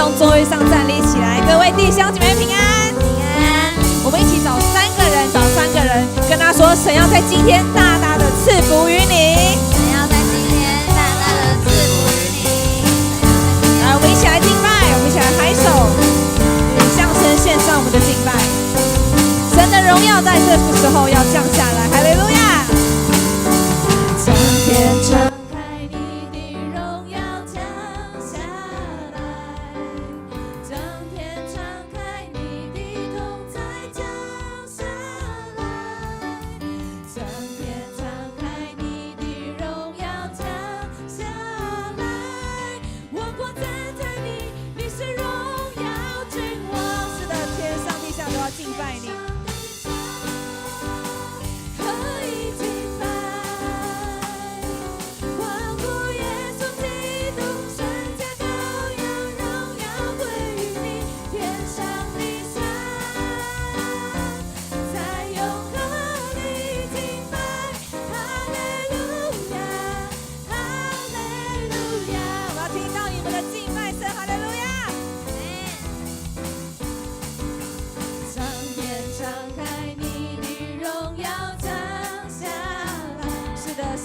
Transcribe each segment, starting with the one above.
从座位上站立起来，各位弟兄姐妹平安，平安。我们一起找三个人，跟他说：神要在今天大大的赐福于你，神要在今天大大的赐福于你。来，我们一起来敬拜，我们一起来拍手，向神献上我们的敬拜。神的荣耀在这时候要降下来，哈利路亚！将天窗。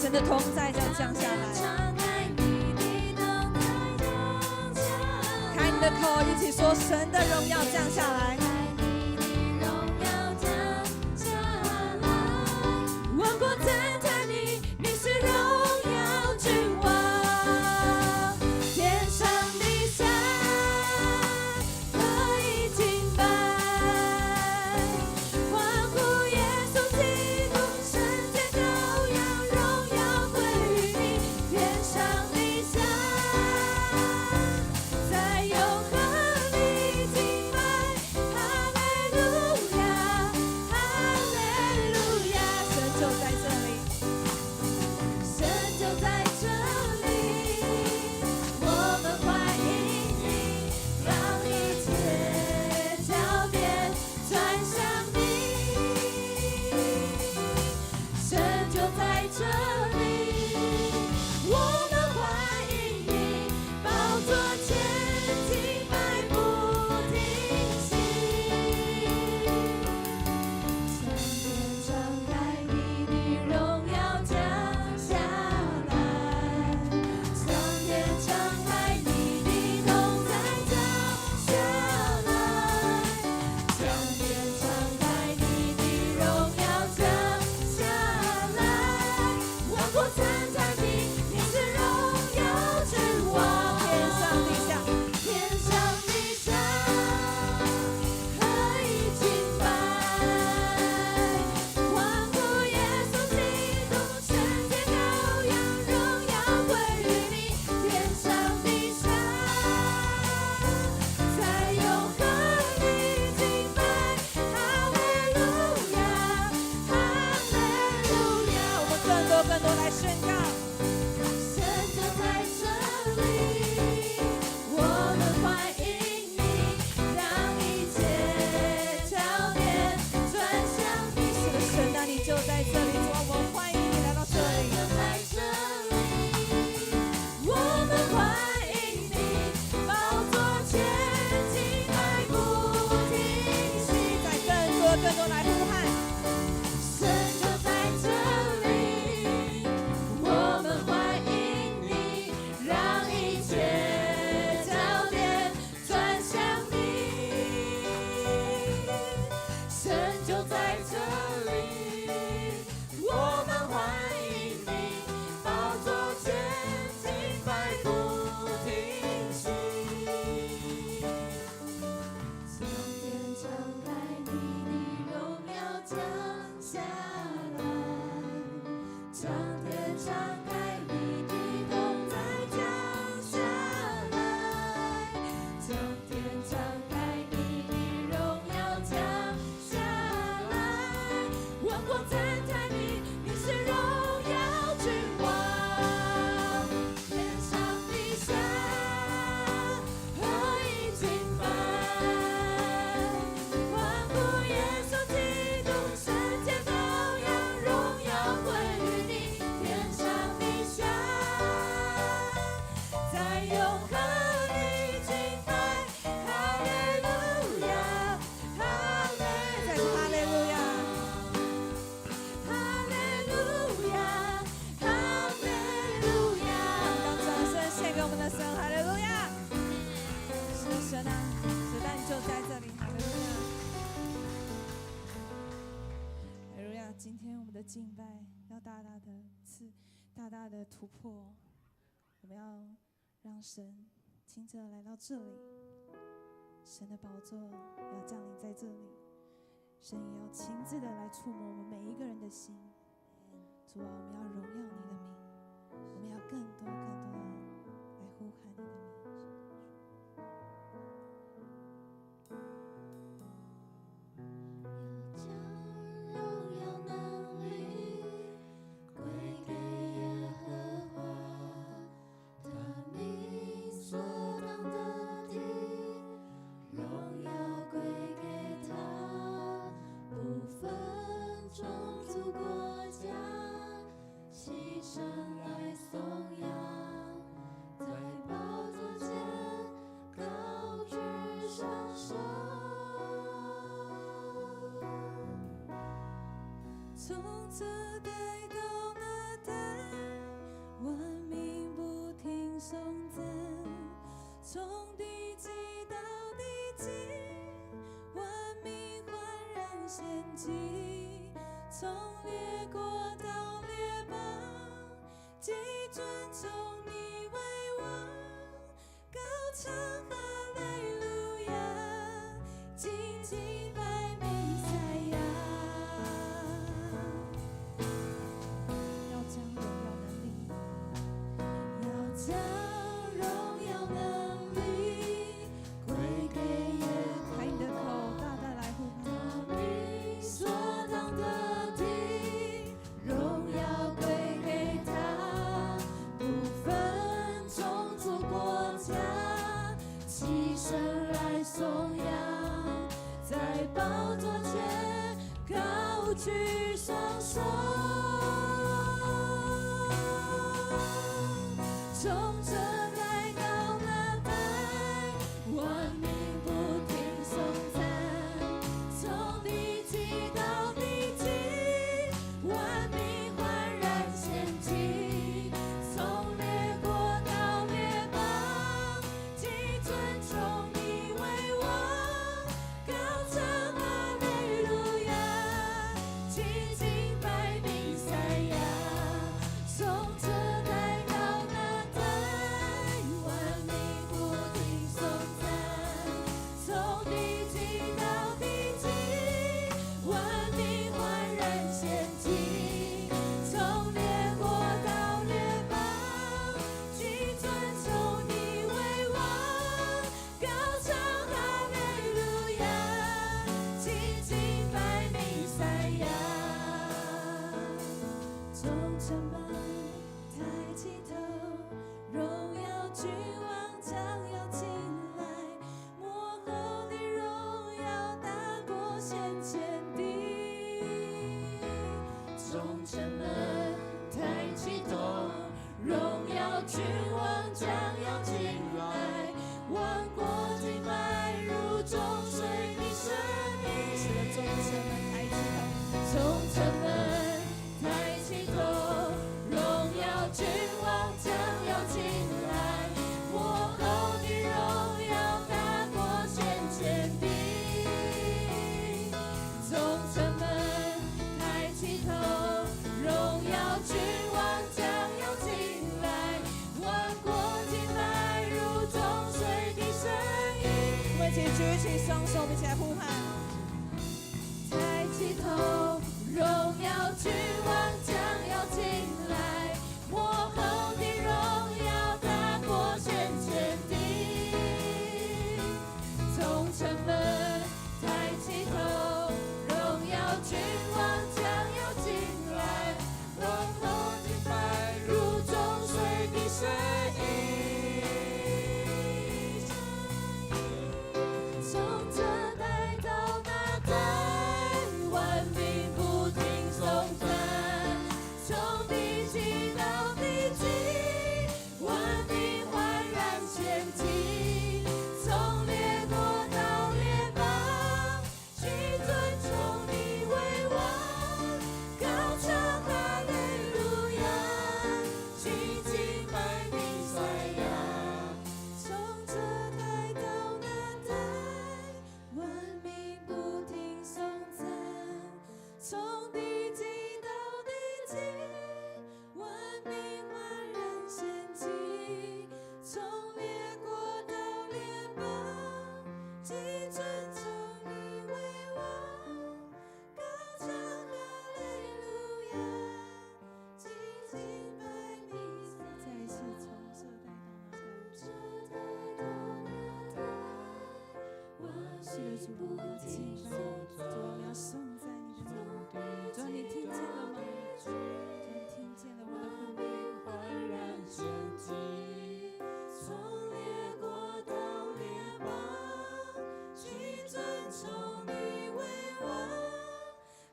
神的同在将降下来，开你的口，一起说：神的荣耀降下来，万国赞叹你，你是荣耀君王，天上地下可以敬拜，欢呼耶稣基督，圣洁羔羊。更多来呼喊，神就在这里，我大大的突破。我们要让神亲自来到这里，神的宝座要降临在这里，神也要亲自的来触摸我们每一个人的心。主啊，我们要荣耀你的名，我们要更多的来呼喊你的名。从这代到那代，万民不停颂赞；从地极到地极，万民焕然献祭；从列国到列邦，既尊崇你为王，高唱哈利路亚，尽敬拜弥赛亚。举双手，从这代到那代，万民不停颂赞；从地极到地极，万民焕然献祭；从列国到列邦，既尊崇你为王，高唱哈利路亚。举起双手，并且来呼喊。抬起头，荣耀君王将要进来，幕后的荣耀大过先前的。从城门抬起头，荣耀君王将要进来，幕后敬拜如众水的声音。从这代到那代，万民不停颂赞。主我们要敬拜你，主我们要颂赞你的名。主你听见了吗？主你听见了我的呼吁。焕然仙境，从列国到列邦，去尊崇你为王，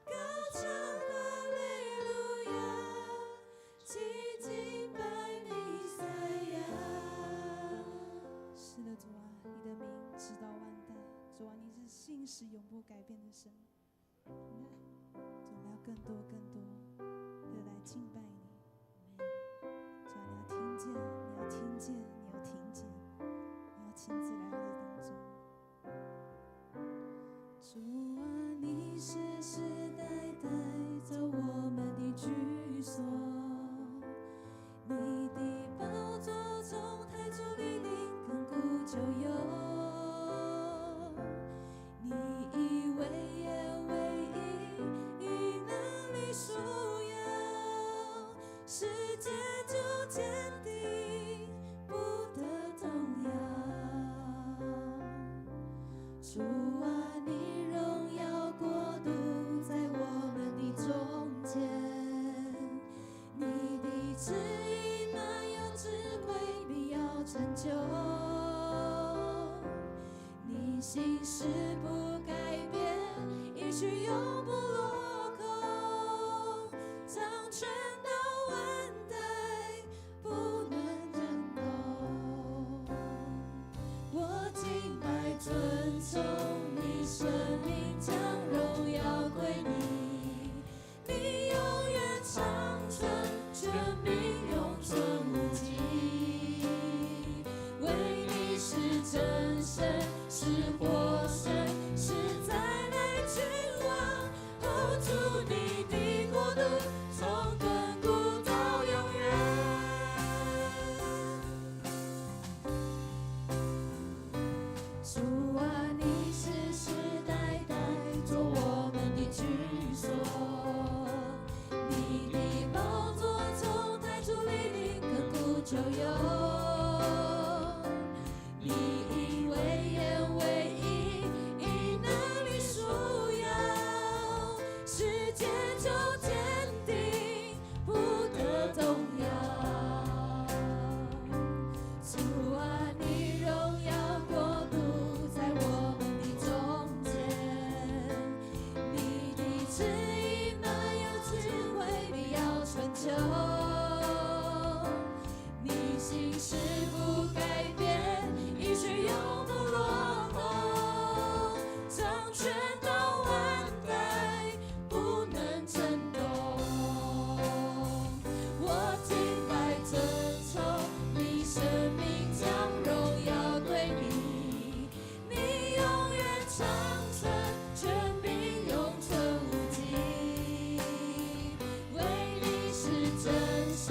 高唱哈利路亚，齐敬拜弥赛亚。是的，主啊，你的名直到万代。主啊，你是信实永不改变的神。主，我们要更多的来敬拜你。主啊，你要听见，你要听见，你要听见，你要亲自来到这当中。主啊，你世世代代做我们的居所，你的宝座从太初立定，亘古就有。你以为言为义，以能力束腰，世界就坚定，不得动摇。主啊，你荣耀国度在我们的中间，你的旨意满有智慧，必要成就。你心事不改变，一句永不落空，掌权到万代，不能震动。我敬拜尊崇你，生命将荣耀归你，你永远长存，权柄永存无尽。为你是真神，是活神，是再来君王，hold住你的国度，从亘古到永远。主啊，你世世代代做我们的居所，你的宝座从太初立定，亘古就有。你以为言为义，以能力束腰，世界就坚定，不得动摇。主啊，你荣耀国度在我们的中间，你的旨意满有智慧，必要成就。你心事不改变，一句永不落空，掌权到万代，不能震动。我敬拜尊崇你，生命将荣耀归你，你永远长存，权柄永存无尽。为你是真神，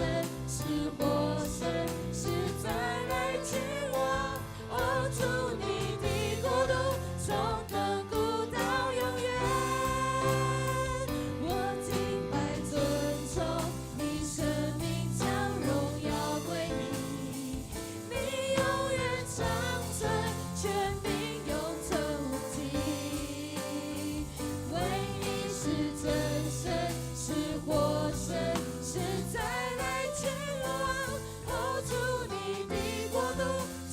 是活神，是再来君王，hold住你的国度，从亘古到永远。我敬拜尊崇你，生命将荣耀归你，你永远长存，权柄永存无尽。为你是真神，是活神，是再来君王，hold住你的国度，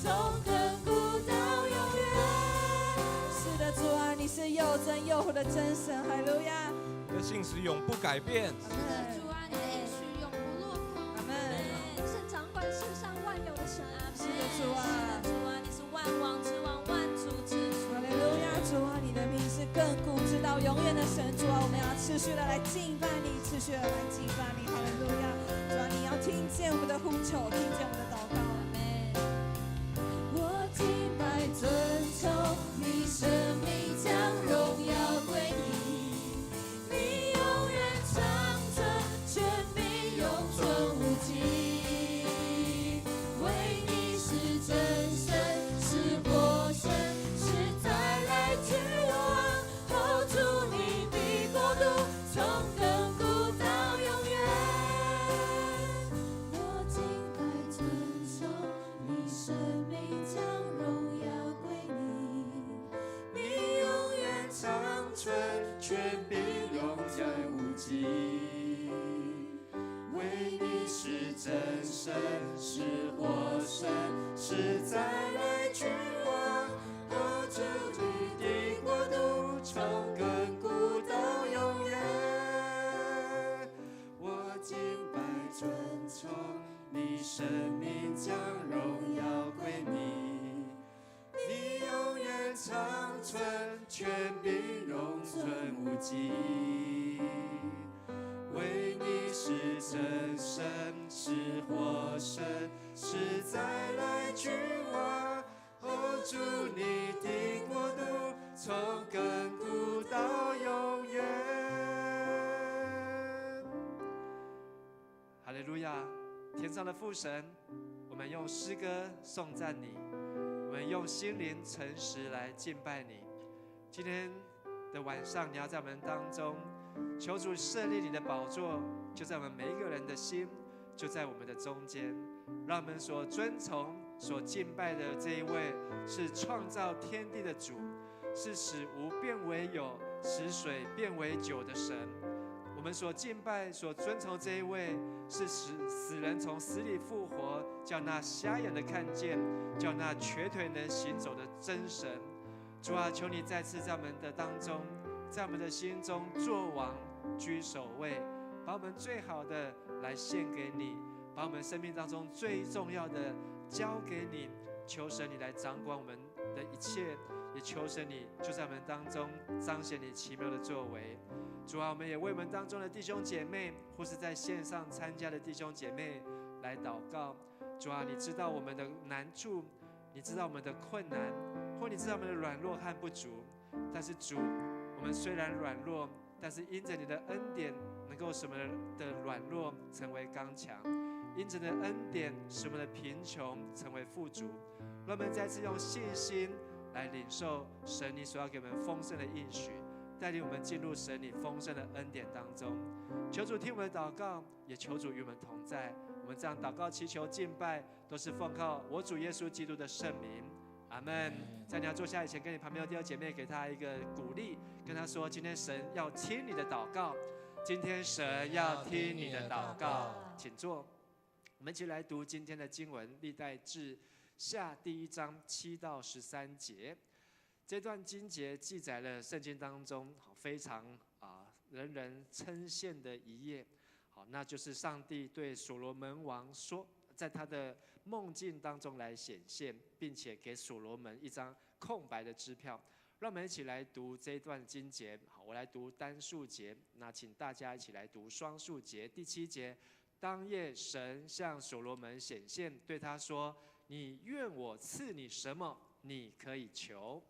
从亘古到永远。是的，主啊，你是又真又活的真神，哈利路亚。你的信实永不改变。是的，主啊，你的应许永不落空。阿门。是掌管世上万有的神。是的，主啊。主啊，你是万王之王，万主之主。哈利路亚，主啊，你的名是亘古直到永远的神。主啊，我们要持续的来敬拜你，持续的来敬拜你。哈利路亚，主啊，你要听见我们的呼求，听见我们的祷告。我敬拜尊崇你，生命将荣耀归你，你永远长存，权柄永存无尽。为你是真神，是活神，是再来君王，hold住你的国度，从亘古到永远。我敬拜尊神，是活神，是再来君王。哦，主你的国度从亘古到永远。我敬拜尊崇你，生命将荣耀归你。你永远长存，权柄永存无极。为你是真神，是活神，是再来君王。哦，主你的国度从亘古到永远。哈利路亚！天上的父神，我们用诗歌颂赞你，我们用心灵诚实来敬拜你。今天的晚上，你要在我们当中，求主设立你的宝座，就在我们每一个人的心，就在我们的中间，让我们所尊崇、所敬拜的这一位，是创造天地的主，是使无变为有、使水变为酒的神。我们所敬拜、所尊崇这一位，是使死人从死里复活，叫那瞎眼的看见，叫那瘸腿能行走的真神。主啊，求你再次在我们的当中，在我们的心中作王居首位，把我们最好的来献给你，把我们生命当中最重要的交给你。求神你来掌管我们的一切，也求神你就在我们当中彰显你奇妙的作为。主啊，我们也为我们当中的弟兄姐妹，或是在线上参加的弟兄姐妹来祷告。主啊，你知道我们的难处，你知道我们的困难，或你知道我们的软弱和不足。但是主，我们虽然软弱，但是因着你的恩典，能够使我们的软弱成为刚强；因着你的恩典，使我们的贫穷成为富足。让我们再次用信心来领受神你所要给我们丰盛的应许，带领我们进入神你丰盛的恩典当中。求主听我们的祷告，也求主与我们同在。我们这样祷告、祈求、敬拜，都是奉靠我主耶稣基督的圣名。阿们。在你要坐下以前，跟你旁边的弟兄姐妹给他一个鼓励，跟他说：今天神要听你的祷告，今天神要听你的祷告。请坐。我们一起来读今天的经文，历代志下第1章7到13节。这段经节记载了圣经当中非常人人称羡的一页。好，那就是上帝对所罗门王说，在他的梦境当中来显现，并且给所罗门一张空白的支票。让我们一起来读这一段经节。好，我来读单数节，那请大家一起来读双数节。第7节，当夜神向所罗门显现，对他说：你愿我赐你什么，你可以求。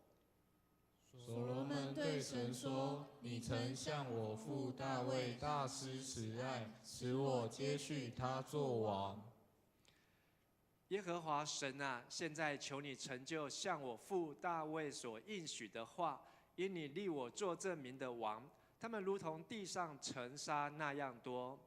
所罗门对神说：你曾向我父大卫大施慈爱，使我接续他作王。耶和华神啊，现在求你成就向我父大卫所应许的话，因你立我做这民的王，他们如同地上尘沙那样多。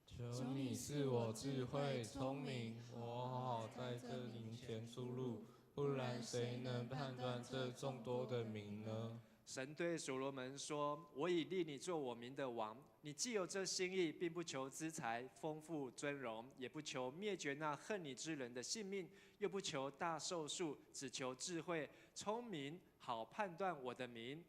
求你赐我智慧聪明，我好在这民前出入，不然谁能判断这众多的民呢？神对所罗门说：我已立你做我民的王，你既有这心意，并不求资财、丰富、尊荣，也不求灭绝那恨你之人的性命，又不求大寿数，只求智慧、聪明，好判断我的民。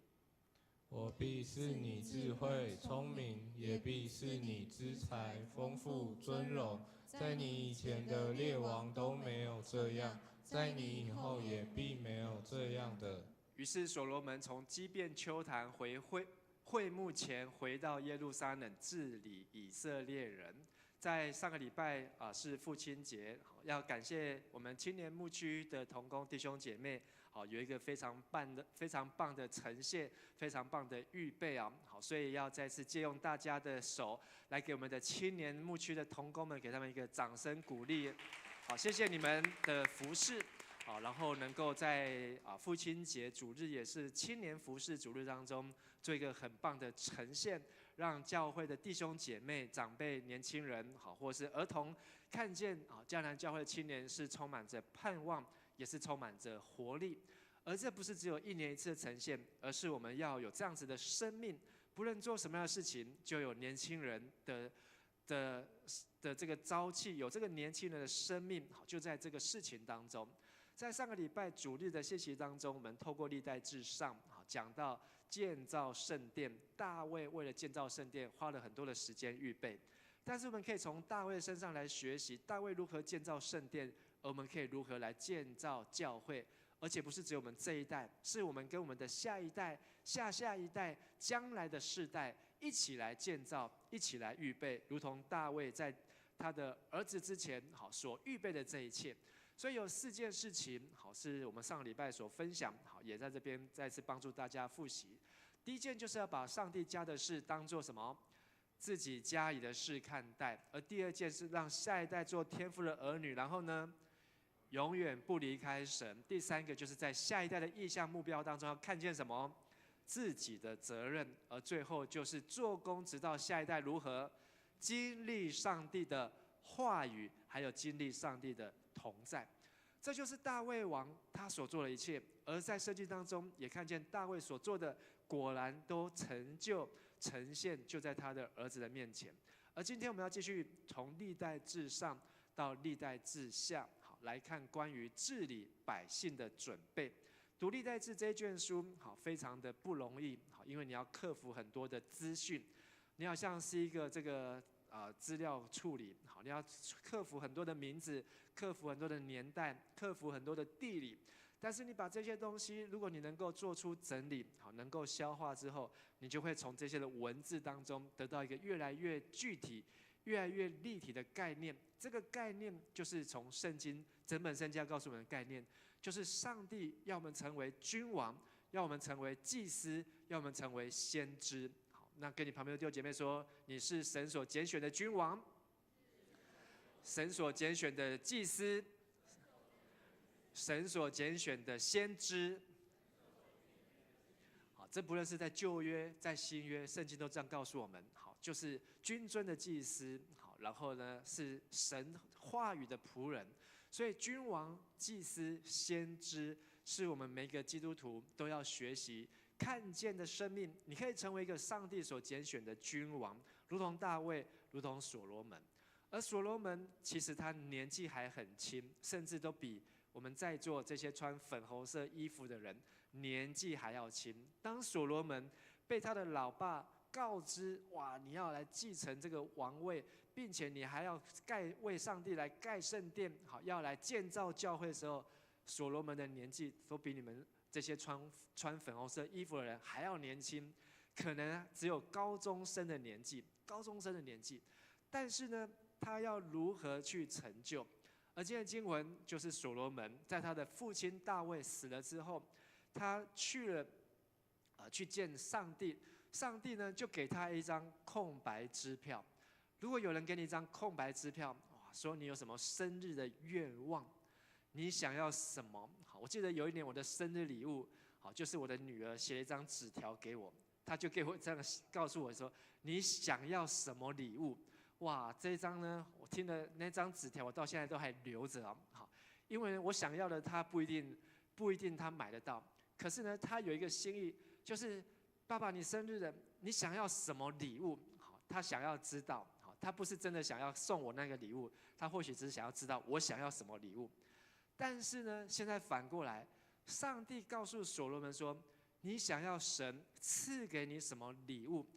我必是你智慧聪明，也必是你资财丰富尊荣，在你以前的列王都没有这样，在你以后也必没有这样的。于是所罗门从基遍丘坛回会幕前，回到耶路撒冷治理以色列人。在上个礼拜是父亲节，要感谢我们青年牧区的同工弟兄姐妹，有一个非常棒的呈现，非常棒的预备啊！好，所以要再次借用大家的手，来给我们的青年牧区的同工们，给他们一个掌声鼓励。好，谢谢你们的服事。好，然后能够在父亲节主日，也是青年服事主日当中，做一个很棒的呈现，让教会的弟兄姐妹、长辈、年轻人，好，或是儿童，看见迦南教会的青年是充满着盼望，也是充满着活力。而这不是只有1年1次的呈现，而是我们要有这样子的生命，不论做什么样的事情，就有年轻人的的这个朝气，有这个年轻人的生命，好，就在这个事情当中。在上个礼拜主日的信息当中，我们透过历代志上，好，讲到建造圣殿，大卫为了建造圣殿花了很多的时间预备。但是我们可以从大卫身上来学习，大卫如何建造圣殿，而我们可以如何来建造教会。而且不是只有我们这一代，是我们跟我们的下一代、下下一代、将来的世代一起来建造，一起来预备，如同大卫在他的儿子之前，好所预备的这一切。所以有4件事情，好是我们上个礼拜所分享，好也在这边再次帮助大家复习。第一件就是要把上帝家的事当作什么？自己家里的事看待。而第2件是让下一代做天父的儿女，然后呢，永远不离开神。第3个就是在下一代的意向目标当中要看见什么？自己的责任。而最后就是做工，直到下一代如何经历上帝的话语，还有经历上帝的同在。这就是大卫王他所做的一切。而在圣经当中也看见大卫所做的果然都成就呈现，就在他的儿子的面前。而今天我们要继续从历代志上到历代志下，好来看关于治理百姓的准备。读历代志这一卷书，好非常的不容易，好因为你要克服很多的资讯，你好像是一个这个资料处理，好你要克服很多的名字，克服很多的年代，克服很多的地理。但是你把这些东西，如果你能够做出整理，好能够消化之后，你就会从这些的文字当中得到一个越来越具体、越来越立体的概念。这个概念就是从圣经整本圣经要告诉我们的概念，就是上帝要我们成为君王，要我们成为祭司，要我们成为先知。好，那跟你旁边的弟兄姐妹说，你是神所拣选的君王，神所拣选的祭司，神所拣选的先知。好，这不论是在旧约、在新约，圣经都这样告诉我们。好，就是君尊的祭司。好，然后呢是神话语的仆人。所以君王、祭司、先知是我们每个基督徒都要学习看见的生命。你可以成为一个上帝所拣选的君王，如同大卫，如同所罗门。而所罗门其实他年纪还很轻，甚至都比我们在座这些穿粉红色衣服的人年纪还要轻。当所罗门被他的老爸告知，哇，你要来继承这个王位，并且你还要为上帝来盖圣殿，好，要来建造教会的时候，所罗门的年纪都比你们这些穿粉红色衣服的人还要年轻，可能只有高中生的年纪。但是呢，他要如何去成就？而今天的经文就是所罗门在他的父亲大卫死了之后，他去见上帝，上帝呢就给他一张空白支票。如果有人给你一张空白支票，说你有什么生日的愿望，你想要什么？好，我记得有一年我的生日礼物，好，就是我的女儿写了一张纸条给我，她就给我这样告诉我说，你想要什么礼物？哇，这一张呢，我听了那张纸条，我到现在都还留着啊。好，因为我想要的他不一定他买得到，可是呢，他有一个心意，就是爸爸你生日了，你想要什么礼物？好，他想要知道，好，他不是真的想要送我那个礼物，他或许只是想要知道我想要什么礼物。但是呢，现在反过来，上帝告诉所罗门说，你想要神赐给你什么礼物？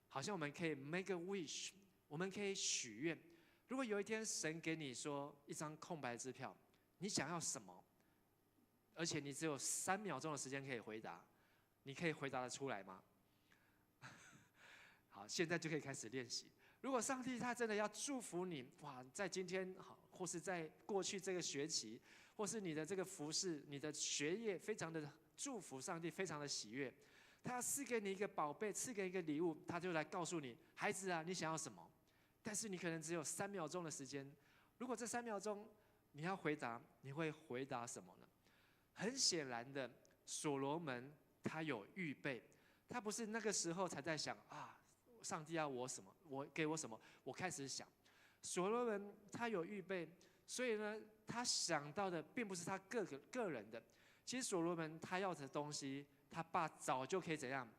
好像我们可以 make a wish。我们可以许愿，如果有一天神给你说一张空白支票，你想要什么？而且你只有3秒钟的时间可以回答，你可以回答得出来吗？好，现在就可以开始练习。如果上帝他真的要祝福你，哇，在今天好，或是在过去这个学期，或是你的这个服事、你的学业，非常的祝福，上帝非常的喜悦。他要赐给你一个宝贝，赐给一个礼物，他就来告诉你，孩子啊，你想要什么？但是你可能只有3秒钟的时间，如果这3秒钟你要回答，你会回答什么呢？很显然的，所罗门他有预备，他不是那个时候才在想啊，上帝要我什么，给我什么，我开始想。所罗门他有预备，所以呢，他想到的并不是他个人的。其实所罗门他要的东西，他爸早就可以怎样，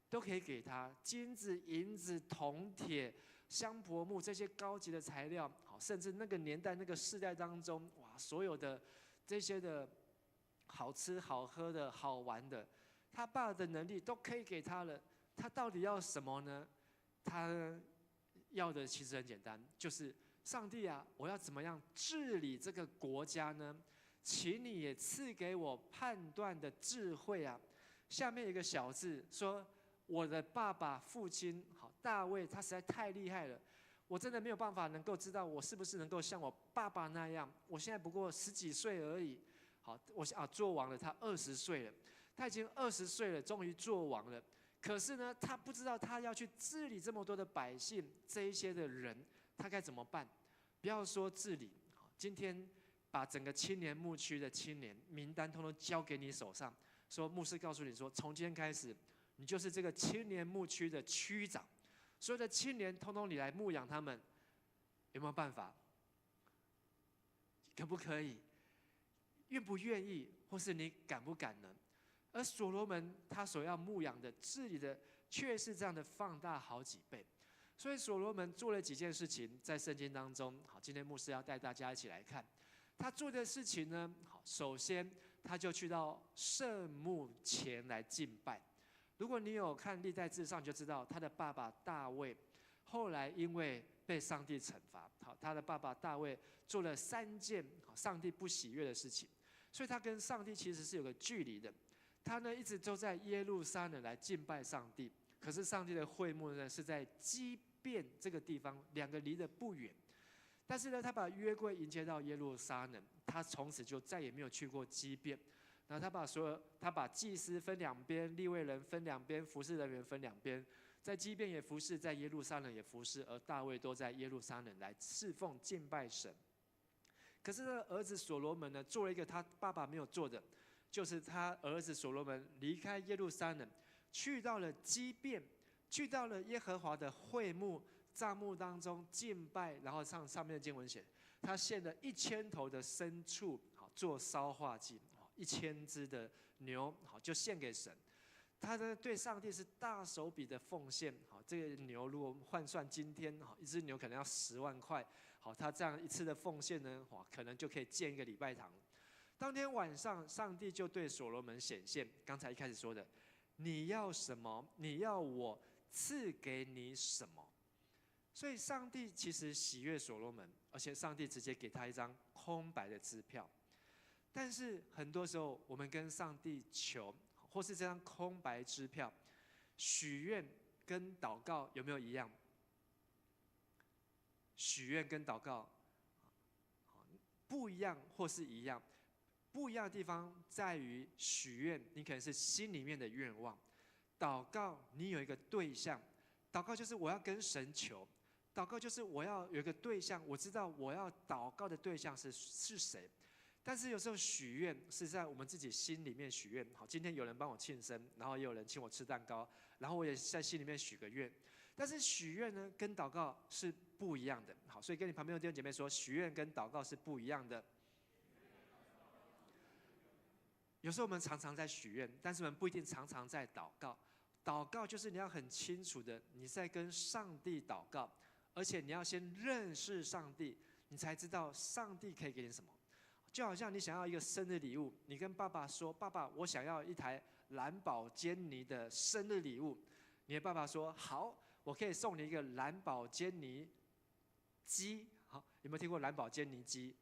都可以给他金子、银子、铜铁。香柏木这些高级的材料，好，甚至那个年代那个世代当中，哇，所有的这些的好吃好喝的好玩的，他爸的能力都可以给他了，他到底要什么呢？他要的其实很简单，就是上帝啊，我要怎么样治理这个国家呢？请你也赐给我判断的智慧啊！下面有一个小字说，我的爸爸父亲好大卫，他实在太厉害了，我真的没有办法能够知道我是不是能够像我爸爸那样。我现在不过10几岁而已，好，我做王了，他20岁了，他已经20岁了，终于做王了。可是呢，他不知道他要去治理这么多的百姓，这一些的人，他该怎么办？不要说治理，今天把整个青年牧区的青年名单通通交给你手上，说牧师告诉你说，从今天开始，你就是这个青年牧区的区长，所有的青年通通你来牧养他们，有没有办法？可不可以？愿不愿意？或是你敢不敢呢？而所罗门他所要牧养的、治理的，却是这样的放大好几倍。所以所罗门做了几件事情，在圣经当中，好，今天牧师要带大家一起来看。他做的事情呢，好，首先他就去到圣幕前来敬拜。如果你有看历代志上，就知道他的爸爸大卫，后来因为被上帝惩罚，好，他的爸爸大卫做了3件上帝不喜悦的事情，所以他跟上帝其实是有个距离的。他呢一直都在耶路撒冷来敬拜上帝，可是上帝的会幕呢是在基遍这个地方，2个离得不远。但是呢，他把约柜迎接到耶路撒冷，他从此就再也没有去过基遍。然后他把祭司分2边，利未人分2边，服侍人员分2边，在基遍也服侍，在耶路撒冷也服侍，而大卫都在耶路撒冷来侍奉敬拜神。可是他的儿子所罗门呢，做了一个他爸爸没有做的，就是他儿子所罗门离开耶路撒冷，去到了基遍，去到了耶和华的会幕帐幕当中敬拜，然后上面的经文写，他献了1000头的牲畜，好做烧化祭，1000只的牛，好就献给神。他呢对上帝是大手笔的奉献，好，这个牛如果换算今天，好1只牛可能要10万块，好，他这样一次的奉献呢，哇，可能就可以建一个礼拜堂。当天晚上，上帝就对所罗门显现，刚才一开始说的，你要什么？你要我赐给你什么？所以上帝其实喜悦所罗门，而且上帝直接给他一张空白的支票。但是很多时候，我们跟上帝求，或是这张空白支票，许愿跟祷告有没有一样？许愿跟祷告不一样，或是一样？不一样的地方在于，许愿你可能是心里面的愿望，祷告你有一个对象，祷告就是我要跟神求。祷告就是我要有一个对象，我知道我要祷告的对象是谁。但是有时候许愿是在我们自己心里面许愿。好，今天有人帮我庆生，然后也有人请我吃蛋糕，然后我也在心里面许个愿。但是许愿呢，跟祷告是不一样的。好，所以跟你旁边的弟兄姐妹说，许愿跟祷告是不一样的。有时候我们常常在许愿，但是我们不一定常常在祷告。祷告就是你要很清楚的，你在跟上帝祷告。而且你要先认识上帝，你才知道上帝可以给你什么。就好像你想要一个生日礼物，你跟爸爸说：“爸爸，我想要一台蓝宝坚尼的生日礼物。”你的爸爸说：“好，我可以送你一个蓝宝坚尼鸡。”好，有没有听过蓝宝坚尼鸡？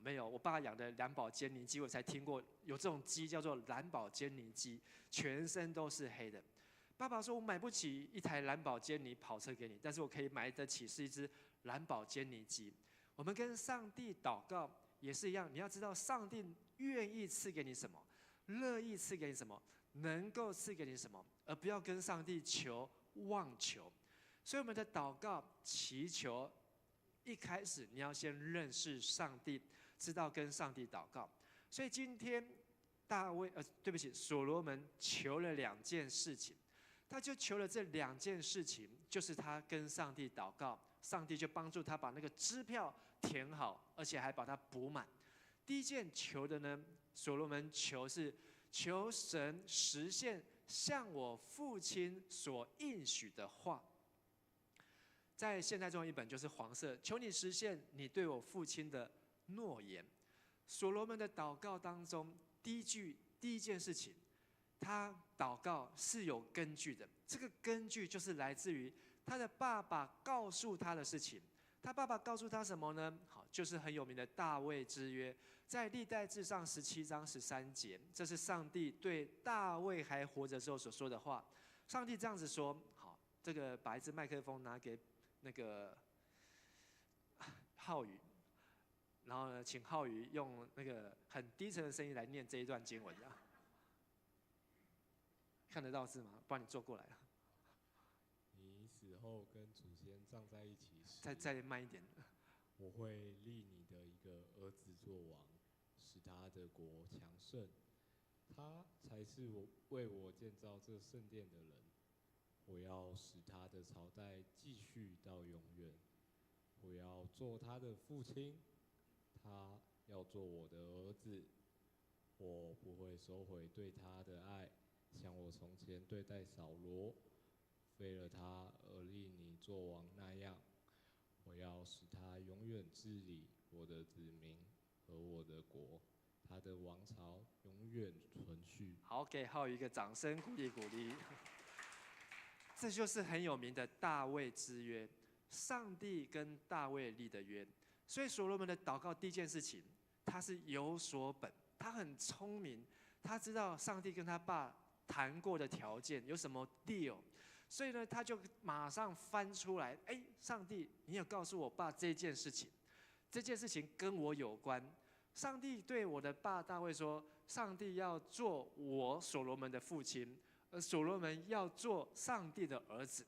没有，我爸养的蓝宝坚尼鸡，我才听过有这种鸡叫做蓝宝坚尼鸡，全身都是黑的。爸爸说：“我买不起一台蓝宝坚尼跑车给你，但是我可以买得起是一只蓝宝坚尼鸡。”我们跟上帝祷告也是一样，你要知道上帝愿意赐给你什么，乐意赐给你什么，能够赐给你什么，而不要跟上帝求妄求。所以我们的祷告祈求，一开始你要先认识上帝，知道跟上帝祷告。所以今天所罗门求了2件事情。他就求了这2件事情，就是他跟上帝祷告，上帝就帮助他把那个支票填好，而且还把它补满。第一件求的呢，所罗门求神实现向我父亲所应许的话。在现代中一本就是黄色，求你实现你对我父亲的诺言。所罗门的祷告当中，第一件事情，他祷告是有根据的。这个根据就是来自于他的爸爸告诉他的事情。他爸爸告诉他什么呢？好，就是很有名的大卫之约，在历代志上17章13节，这是上帝对大卫还活着时候所说的话。上帝这样子说，好，这个把一支麦克风拿给那个浩宇，然后呢，请浩宇用那个很低沉的声音来念这一段经文啊。看得到字吗？不然你坐过来啊。你死后跟祖先葬在一起时，再慢一点。我会立你的一个儿子做王，使他的国强盛。他才是为我建造这圣殿的人。我要使他的朝代继续到永远。我要做他的父亲，他要做我的儿子。我不会收回对他的爱，像我从前对待扫罗，废了他而立你做王那样。我要使他永远治理我的子民和我的国，他的王朝永远存续。好，给浩宇一个掌声鼓励鼓励。这就是很有名的大卫之约，上帝跟大卫立的约。所以所罗门的祷告第一件事情，他是有所本，他很聪明，他知道上帝跟他爸谈过的条件有什么 deal， 所以呢，他就马上翻出来，上帝，你有告诉我爸这件事情，这件事情跟我有关。上帝对我的爸大卫说，上帝要做我所罗门的父亲，而所罗门要做上帝的儿子。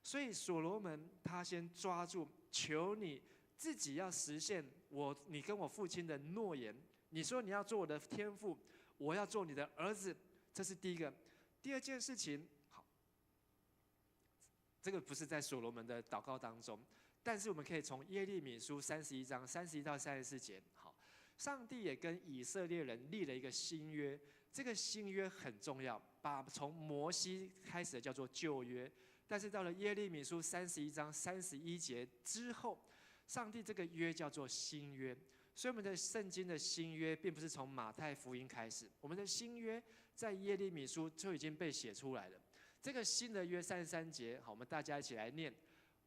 所以所罗门他先抓住，求你自己要实现你跟我父亲的诺言。你说你要做我的天父，我要做你的儿子，这是第一个。第二件事情，好，这个不是在所罗门的祷告当中，但是我们可以从耶利米书31章31到34节，好，上帝也跟以色列人立了一个新约，这个新约很重要，把从摩西开始的叫做旧约，但是到了耶利米书31章31节之后，上帝这个约叫做新约。所以我们的圣经的新约并不是从马太福音开始，我们的新约在耶利米书就已经被写出来了。这个新的约33节，好，我们大家一起来念：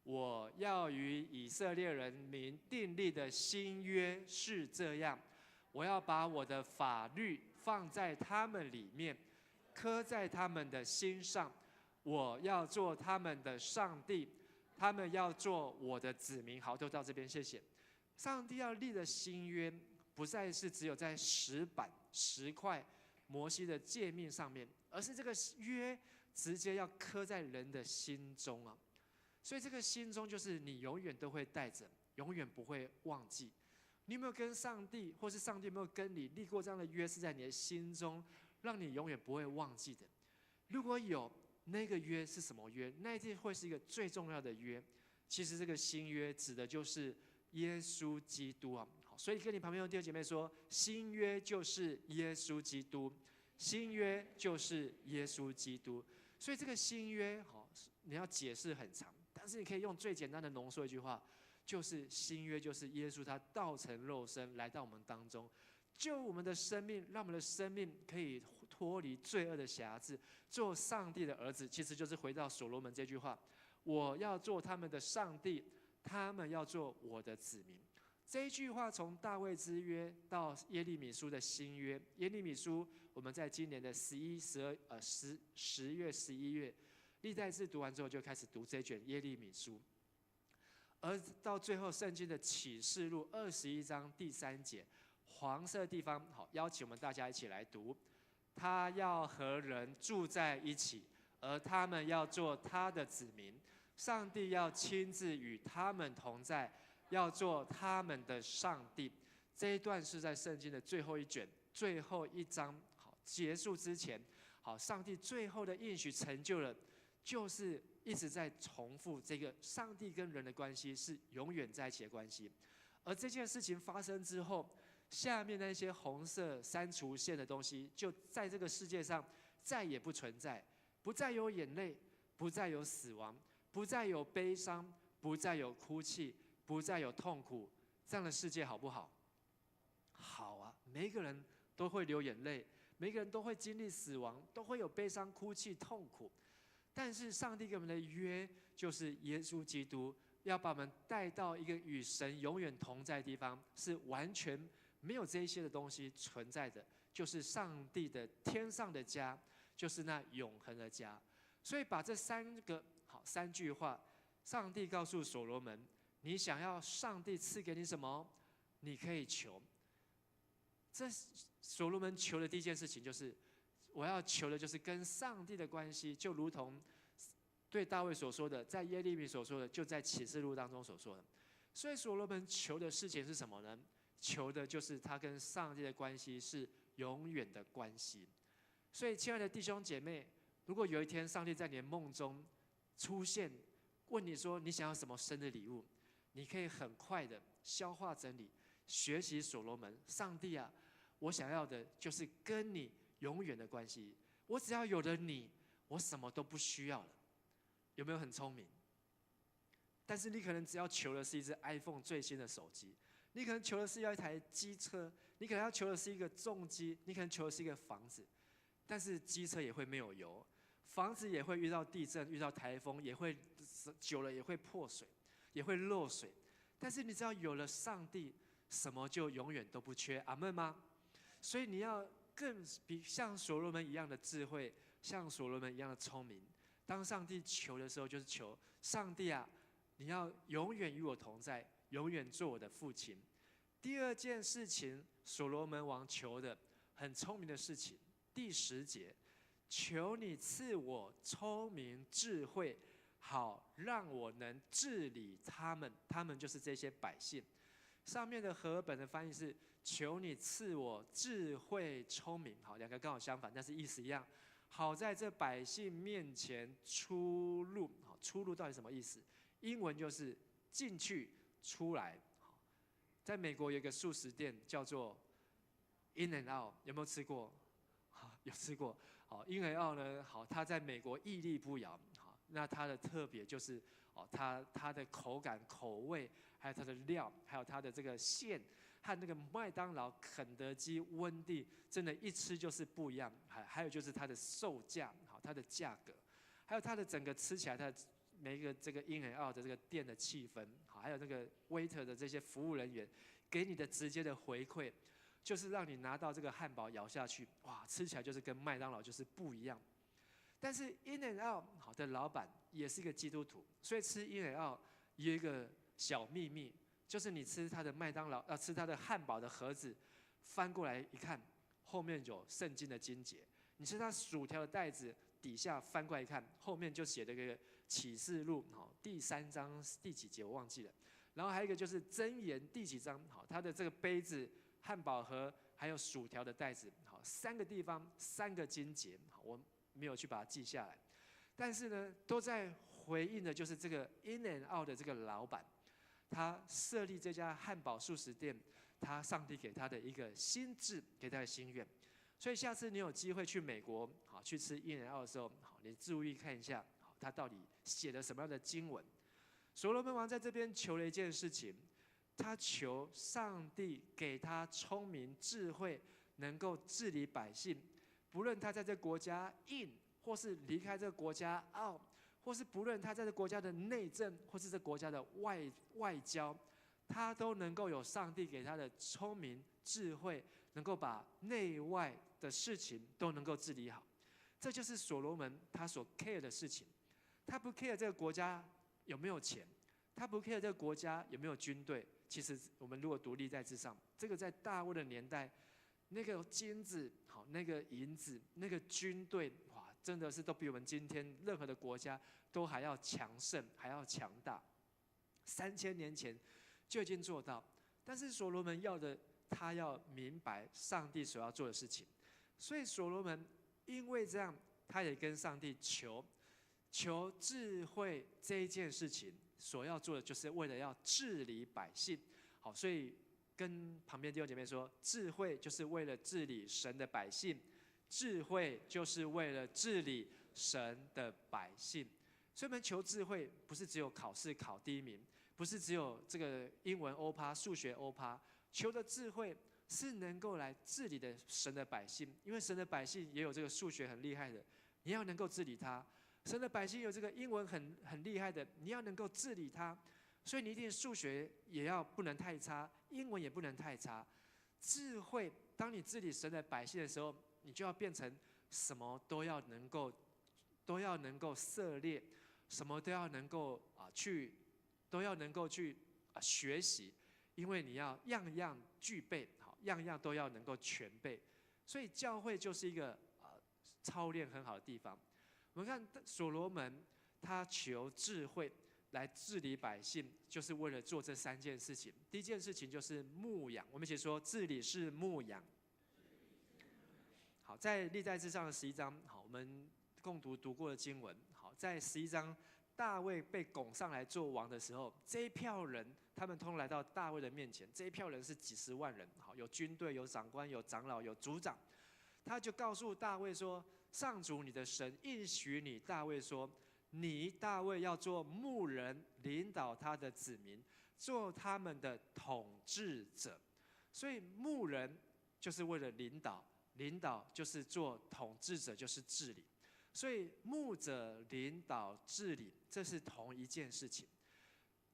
我要与以色列人民订立的新约是这样，我要把我的法律放在他们里面，刻在他们的心上。我要做他们的上帝，他们要做我的子民。好，都到这边，谢谢。上帝要立的新约，不再是只有在石板、石块、摩西的诫命上面，而是这个约直接要刻在人的心中啊。所以这个心中就是你永远都会带着，永远不会忘记。你有没有跟上帝，或是上帝有没有跟你立过这样的约，是在你的心中，让你永远不会忘记的？如果有，那个约是什么约？那一定会是一个最重要的约。其实这个新约指的就是耶稣基督啊。好，所以跟你旁边的弟兄姐妹说，新约就是耶稣基督，新约就是耶稣基督。所以这个新约，好，你要解释很长，但是你可以用最简单的浓缩一句话，就是新约就是耶稣他道成肉身来到我们当中，救我们的生命，让我们的生命可以脱离罪恶的辖制，做上帝的儿子。其实就是回到所罗门这句话，我要做他们的上帝，他们要做我的子民。这一句话从大卫之约到耶利米书的新约，耶利米书我们在今年的10月、11月，历代志读完之后就开始读这卷耶利米书，而到最后圣经的启示录21章第3节，黄色地方，好，邀请我们大家一起来读。他要和人住在一起，而他们要做他的子民。上帝要亲自与他们同在，要做他们的上帝。这一段是在圣经的最后一卷、最后一章，好，结束之前，好，上帝最后的应许成就了，就是一直在重复这个上帝跟人的关系是永远在一起的关系。而这件事情发生之后，下面那些红色删除线的东西，就在这个世界上再也不存在，不再有眼泪，不再有死亡，不再有悲伤，不再有哭泣，不再有痛苦，这样的世界好不好？好啊，每一个人都会流眼泪，每个人都会经历死亡，都会有悲伤、哭泣、痛苦。但是上帝给我们的约，就是耶稣基督要把我们带到一个与神永远同在的地方，是完全没有这一些的东西存在的，就是上帝的天上的家，就是那永恒的家。所以把这三句话，上帝告诉所罗门，你想要上帝赐给你什么，你可以求。这所罗门求的第一件事情就是，我要求的就是跟上帝的关系，就如同对大卫所说的，在耶利米所说的，就在启示录当中所说的。所以所罗门求的事情是什么呢？求的就是他跟上帝的关系是永远的关系。所以，亲爱的弟兄姐妹，如果有一天上帝在你的梦中出现，问你说你想要什么生日礼物，你可以很快的消化整理，学习所罗门。上帝啊，我想要的就是跟你永远的关系。我只要有了你，我什么都不需要了。有没有很聪明？但是你可能只要求的是一只 iPhone 最新的手机，你可能求的是要一台机车，你可能要求的是一个重机，你可能求的是一个房子。但是机车也会没有油，房子也会遇到地震、遇到台风，也会久了也会破水，也会漏水。但是你只要有了上帝，什么就永远都不缺。阿们吗？所以你要更比像所罗门一样的智慧，像所罗门一样的聪明。当上帝求的时候，就是求上帝啊，你要永远与我同在，永远做我的父亲。第二件事情，所罗门王求的很聪明的事情，第10节，求你赐我聪明智慧，好让我能治理他们。他们就是这些百姓。上面的和合本的翻译是求你赐我智慧聪明，好，两个刚好相反，但是意思一样。好在这百姓面前出入，好，出入到底什么意思？英文就是进去出来。在美国有一个素食店叫做 In and Out， 有没有吃过？有吃过。好 ，In and Out 呢，好，它在美国屹立不摇。好，那它的特别就是，它的口感、口味，还有它的料，还有它的这个馅，和那个麦当劳、肯德基、温蒂，真的，一吃就是不一样。还有就是它的售价，好，它的价格，还有它的整个吃起来，它的每一个这个 In and Out 的这个店的气氛，好，还有那个 waiter 的这些服务人员给你的直接的回馈，就是让你拿到这个汉堡咬下去，哇，吃起来就是跟麦当劳就是不一样。但是 In and Out 好的老板也是一个基督徒，所以吃 In and Out 有一个小秘密，就是你吃他的麦当劳，吃他的汉堡的盒子，翻过来一看，后面有圣经的经节；你吃他薯条的袋子，底下翻过来一看，后面就写了一个启示录，好，第3章第几节我忘记了。然后还有一个就是箴言第几章，好，他的这个杯子、汉堡盒还有薯条的袋子，好，3个地方3个经节，好，我没有去把它记下来。但是呢，都在回应的就是这个 In and Out 的这个老板，他设立这家汉堡素食店，他上帝给他的一个心志，给他的心愿。所以下次你有机会去美国，好，去吃 In and Out 的时候，好，你注意看一下，好，他到底写了什么样的经文。所罗门王在这边求了一件事情，他求上帝给他聪明智慧，能够治理百姓，不论他在这国家 in， 或是离开这个国家 out， 或是不论他在这国家的内政，或是这国家的外交，他都能够有上帝给他的聪明智慧，能够把内外的事情都能够治理好。这就是所罗门他所 care 的事情。他不 care 这个国家有没有钱，他不 care 这个国家有没有军队。其实我们如果读历代志上，这个在大卫的年代，那个金子好，那个银子，那个军队，哇，真的是都比我们今天任何的国家都还要强盛，还要强大。3000年前就已经做到，但是所罗门要的，他要明白上帝所要做的事情。所以所罗门因为这样，他也跟上帝求智慧这一件事情，所要做的就是为了要治理百姓。好，所以跟旁边弟兄姐妹说，智慧就是为了治理神的百姓，智慧就是为了治理神的百姓。所以我们求智慧，不是只有考试考第一名，不是只有这个英文欧趴、数学欧趴，求的智慧是能够来治理的神的百姓，因为神的百姓也有这个数学很厉害的，你要能够治理他；神的百姓有这个英文很厉害的，你要能够治理他。所以你一定数学也要不能太差，英文也不能太差。智慧，当你治理神的百姓的时候，你就要变成什么都要能够涉猎，什么都要能够去学习，因为你要样样具备，好，样样都要能够全备。所以教会就是一个操练很好的地方。我们看所罗门，他求智慧来治理百姓，就是为了做这3件事情。第一件事情就是牧养，我们一起说，治理是牧养。好，在历代志上的11章，好，我们共读过的经文。好，在11章，大卫被拱上来做王的时候，这一票人，他们通来到大卫的面前。这一票人是几十万人，好，有军队，有长官，有长老，有族长。他就告诉大卫说：“上主你的神应许你，大卫说。”你大卫要做牧人，领导他的子民，做他们的统治者。所以牧人就是为了领导，领导就是做统治者，就是治理。所以牧者领导治理，这是同一件事情。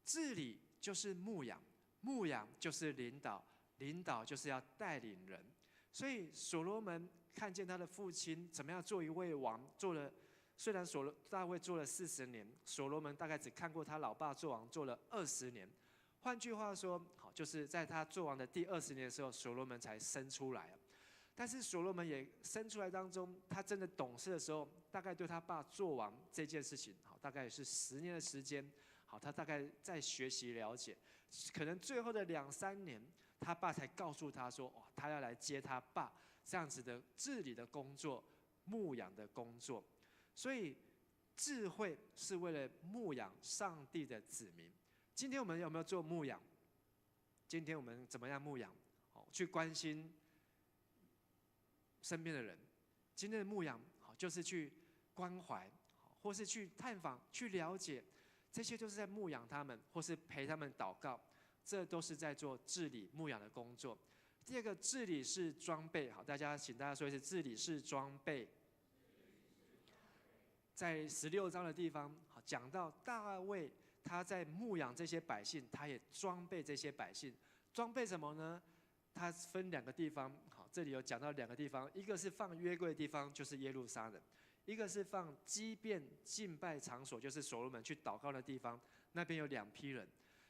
治理就是牧养，牧养就是领导，领导就是要带领人。所以所罗门看见他的父亲怎么样做一位王，虽然大卫做了40年，所罗门大概只看过他老爸做王做了20年。换句话说，好，就是在他做王的第20年的时候，所罗门才生出来。但是所罗门也生出来当中，他真的懂事的时候，大概对他爸做王这件事情，好，大概也是10年的时间。好，他大概在学习了解，可能最后的2-3年，他爸才告诉他说，他要来接他爸这样子的治理的工作、牧养的工作。所以智慧是为了牧养上帝的子民。今天我们有没有做牧养？今天我们怎么样牧养？去关心身边的人。今天的牧养，就是去关怀，或是去探访、去了解，这些都是在牧养他们，或是陪他们祷告，这都是在做治理牧养的工作。第二个，治理是装备。好，请大家说一次，治理是装备。在16章的地方，讲到大卫他在牧养这些百姓，他也装备这些百姓。装备什么呢？他分2个地方，好，这里有讲到2个地方，一个是放约柜的地方，就是耶路撒冷；一个是放基遍敬拜场所，就是所罗门去祷告的地方。那边有2批人，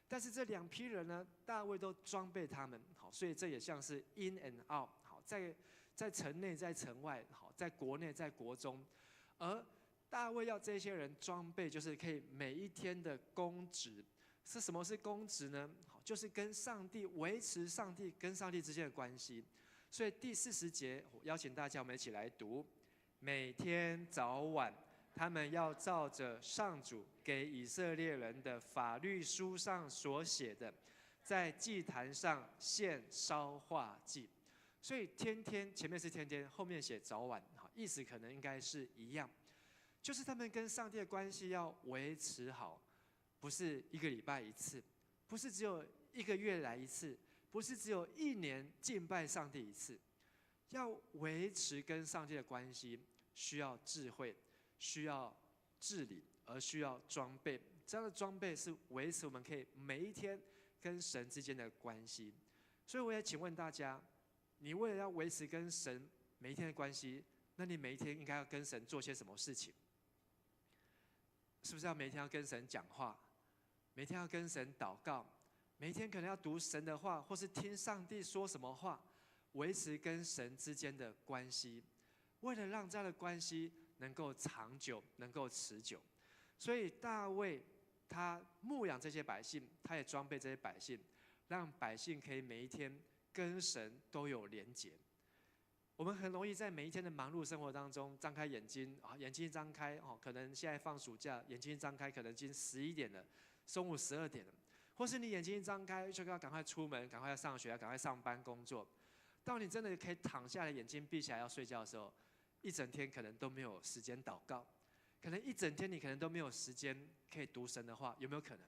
但是这2批人呢，大卫都装备他们，好，所以这也像是 in and out， 好，在城内，在城外，好，在国内，在国中，而大卫要这些人装备，就是可以每一天的公职。是什么是公职呢？就是跟上帝维持上帝跟上帝之间的关系。所以第40节，我邀请大家我们一起来读：每天早晚，他们要照着上主给以色列人的法律书上所写的，在祭坛上献烧化祭。所以天天，前面是天天，后面写早晚，意思可能应该是一样。就是他们跟上帝的关系要维持好，不是1个礼拜1次，不是只有1个月来1次，不是只有1年敬拜上帝1次。要维持跟上帝的关系，需要智慧，需要治理，而需要装备。这样的装备是维持我们可以每一天跟神之间的关系。所以我也请问大家，你为了要维持跟神每一天的关系，那你每一天应该要跟神做些什么事情？是不是要每天要跟神讲话，每天要跟神祷告，每天可能要读神的话，或是听上帝说什么话，维持跟神之间的关系，为了让这样的关系能够长久，能够持久。所以大卫他牧养这些百姓，他也装备这些百姓，让百姓可以每一天跟神都有连结。我们很容易在每一天的忙碌生活当中，张开眼睛，眼睛一张开，可能现在放暑假，眼睛一张开，可能已经11点了，中午12点了，或是你眼睛一张开就要赶快出门，赶快要上学，赶快上班工作。到你真的可以躺下来，眼睛闭起来要睡觉的时候，一整天可能都没有时间祷告。可能一整天你可能都没有时间可以读神的话，有没有可能？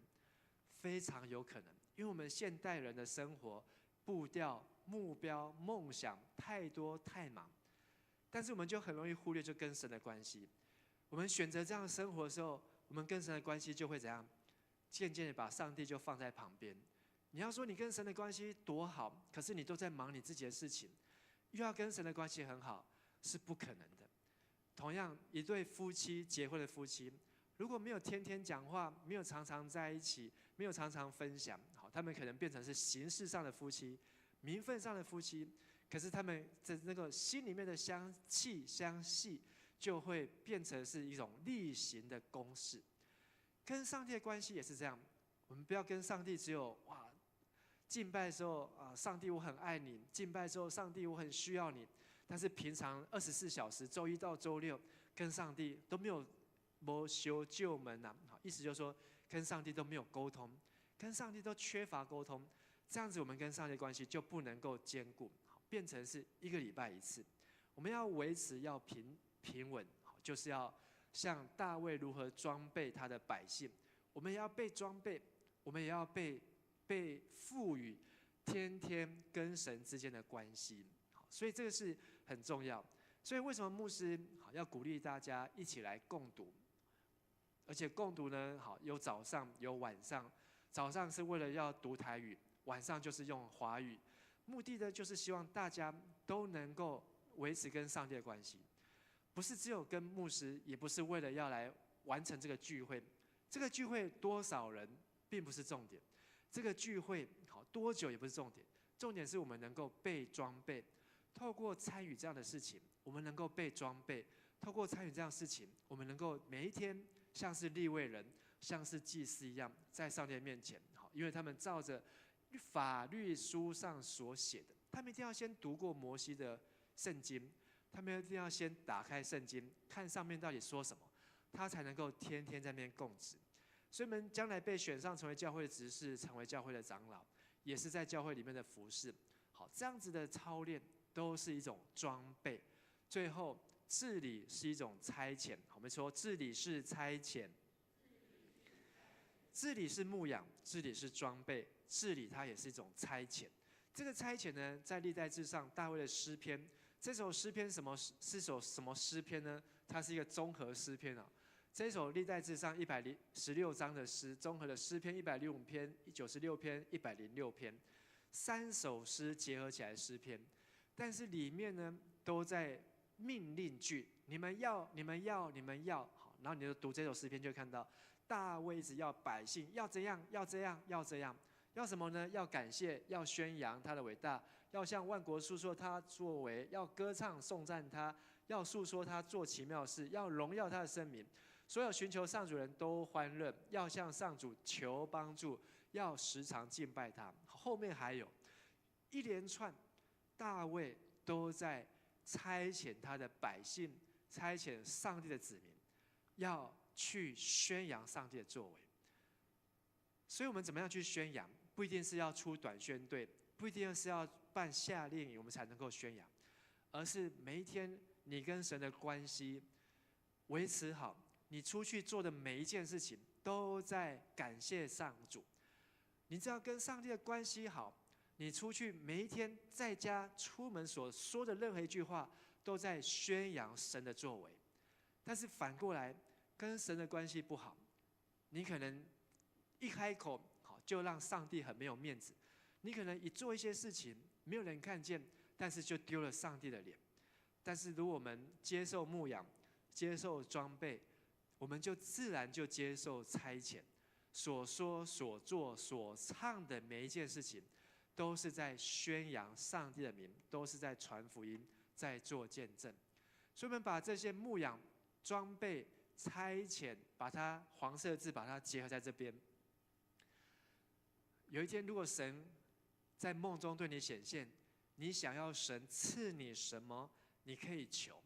非常有可能，因为我们现代人的生活步调、目标、梦想太多太忙，但是我们就很容易忽略就跟神的关系。我们选择这样生活的时候，我们跟神的关系就会怎样？渐渐的把上帝就放在旁边。你要说你跟神的关系多好，可是你都在忙你自己的事情，又要跟神的关系很好，是不可能的。同样，一对夫妻结婚的夫妻，如果没有天天讲话，没有常常在一起，没有常常分享，好，他们可能变成是形式上的夫妻，名分上的夫妻，可是他们的那个心里面的相契相系，就会变成是一种例行的公事。跟上帝的关系也是这样，我们不要跟上帝只有哇，敬拜的时候啊，上帝我很爱你；敬拜的时候，上帝我很需要你。但是平常24小时，周一到周六，跟上帝都没有修旧门呐，意思就是说，跟上帝都没有沟通，跟上帝都缺乏沟通，这样子我们跟上帝的关系就不能够坚固，变成是1个礼拜1次。我们要维持要平稳，就是要像大卫如何装备他的百姓，我们也要被装备，我们也要被赋予天天跟神之间的关系。所以这个是很重要。所以为什么牧师要鼓励大家一起来共读？而且共读呢，有早上有晚上，早上是为了要读台语，晚上就是用华语，目的呢就是希望大家都能够维持跟上帝的关系，不是只有跟牧师，也不是为了要来完成这个聚会。这个聚会多少人并不是重点，这个聚会多久也不是重点，重点是我们能够被装备。透过参与这样的事情，我们能够被装备；透过参与这样的事情，我们能够每一天像是利未人、像是祭司一样，在上帝的面前。因为他们照着法律书上所写的，他们一定要先读过摩西的圣经，他们一定要先打开圣经，看上面到底说什么，他才能够天天在那边供职。所以，我们将来被选上成为教会的执事，成为教会的长老，也是在教会里面的服事。好，这样子的操练都是一种装备。最后，治理是一种差遣。我们说，治理是差遣，治理是牧养，治理是装备，治理它也是一种差遣。这个差遣呢，在历代志上，大卫的诗篇，这首诗篇是首什么诗篇呢？它是一个综合诗篇啊。这首历代志上116章的诗，综合了诗篇165篇、96篇、106篇，3首诗结合起来的诗篇。但是里面呢，都在命令句，你们要，你们要，你们要。好，然后你就读这首诗篇，就会看到大卫只要百姓要怎样，要这样，要这样，要什么呢？要感谢，要宣扬他的伟大，要向万国述说他作为，要歌唱颂赞他，要述说他做奇妙事，要荣耀他的圣名。所有寻求上主人都欢乐，要向上主求帮助，要时常敬拜他。后面还有一连串，大卫都在差遣他的百姓，差遣上帝的子民，要去宣扬上帝的作为。所以我们怎么样去宣扬？不一定是要出短宣队，不一定是要办夏令营我们才能够宣扬，而是每一天你跟神的关系维持好，你出去做的每一件事情都在感谢上主。你只要跟上帝的关系好，你出去每一天在家出门所说的任何一句话，都在宣扬神的作为。但是反过来，跟神的关系不好，你可能一开口就让上帝很没有面子，你可能一做一些事情没有人看见，但是就丢了上帝的脸。但是如果我们接受牧养，接受装备，我们就自然就接受差遣，所说所做所唱的每一件事情，都是在宣扬上帝的名，都是在传福音，在做见证。所以我们把这些牧养、装备、差遣，把它黄色字把它结合在这边。有一天，如果神在梦中对你显现，你想要神赐你什么，你可以求。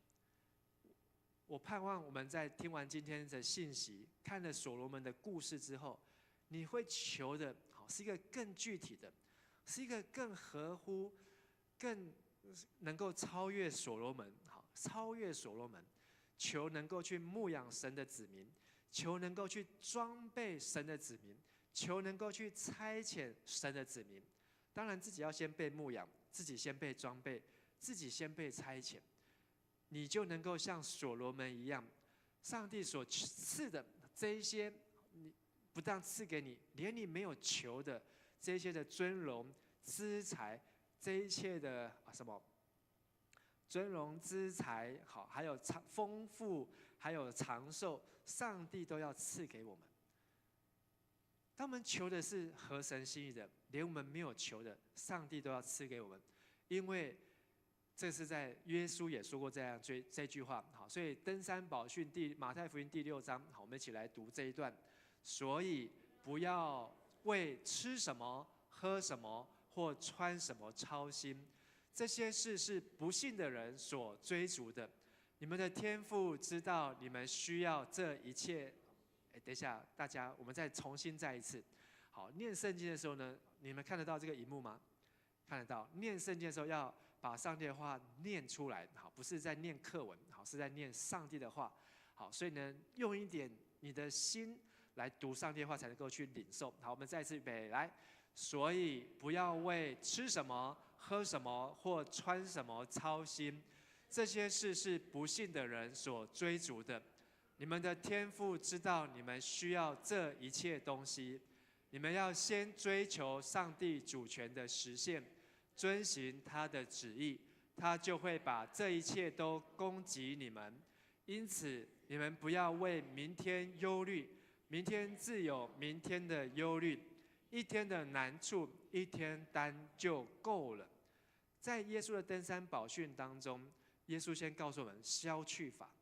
我盼望我们在听完今天的信息，看了所罗门的故事之后，你会求的是一个更具体的，是一个更合乎、更能够超越所罗门，超越所罗门，求能够去牧养神的子民，求能够去装备神的子民，求能够去差遣神的子民。当然，自己要先被牧养，自己先被装备，自己先被差遣，你就能够像所罗门一样，上帝所赐的这一些，你不但赐给你，连你没有求的这一些的尊荣、资财，这一切的什么尊荣、资财，好，还有丰富，还有长寿，上帝都要赐给我们。当我们求的是合神心意的，连我们没有求的，上帝都要赐给我们，因为这是在耶稣也说过这句话。好，所以登山宝训马太福音第6章，好，我们一起来读这一段。所以不要为吃什么、喝什么或穿什么操心，这些事是不信的人所追逐的。你们的天父知道你们需要这一切。等一下，大家，我们再重新再一次。好，念圣经的时候呢，你们看得到这个荧幕吗？看得到。念圣经的时候要把上帝的话念出来，好，不是在念课文，好，是在念上帝的话。好，所以呢，用一点你的心来读上帝的话，才能够去领受。好，我们再一次预备来。所以不要为吃什么、喝什么或穿什么操心，这些事是不信的人所追逐的。你们的天父知道你们需要这一切东西，你们要先追求上帝主权的实现，遵行他的旨意，他就会把这一切都供给你们。因此，你们不要为明天忧虑，明天自有明天的忧虑，一天的难处一天担就够了。在耶稣的登山宝训当中，耶稣先告诉我们消去法，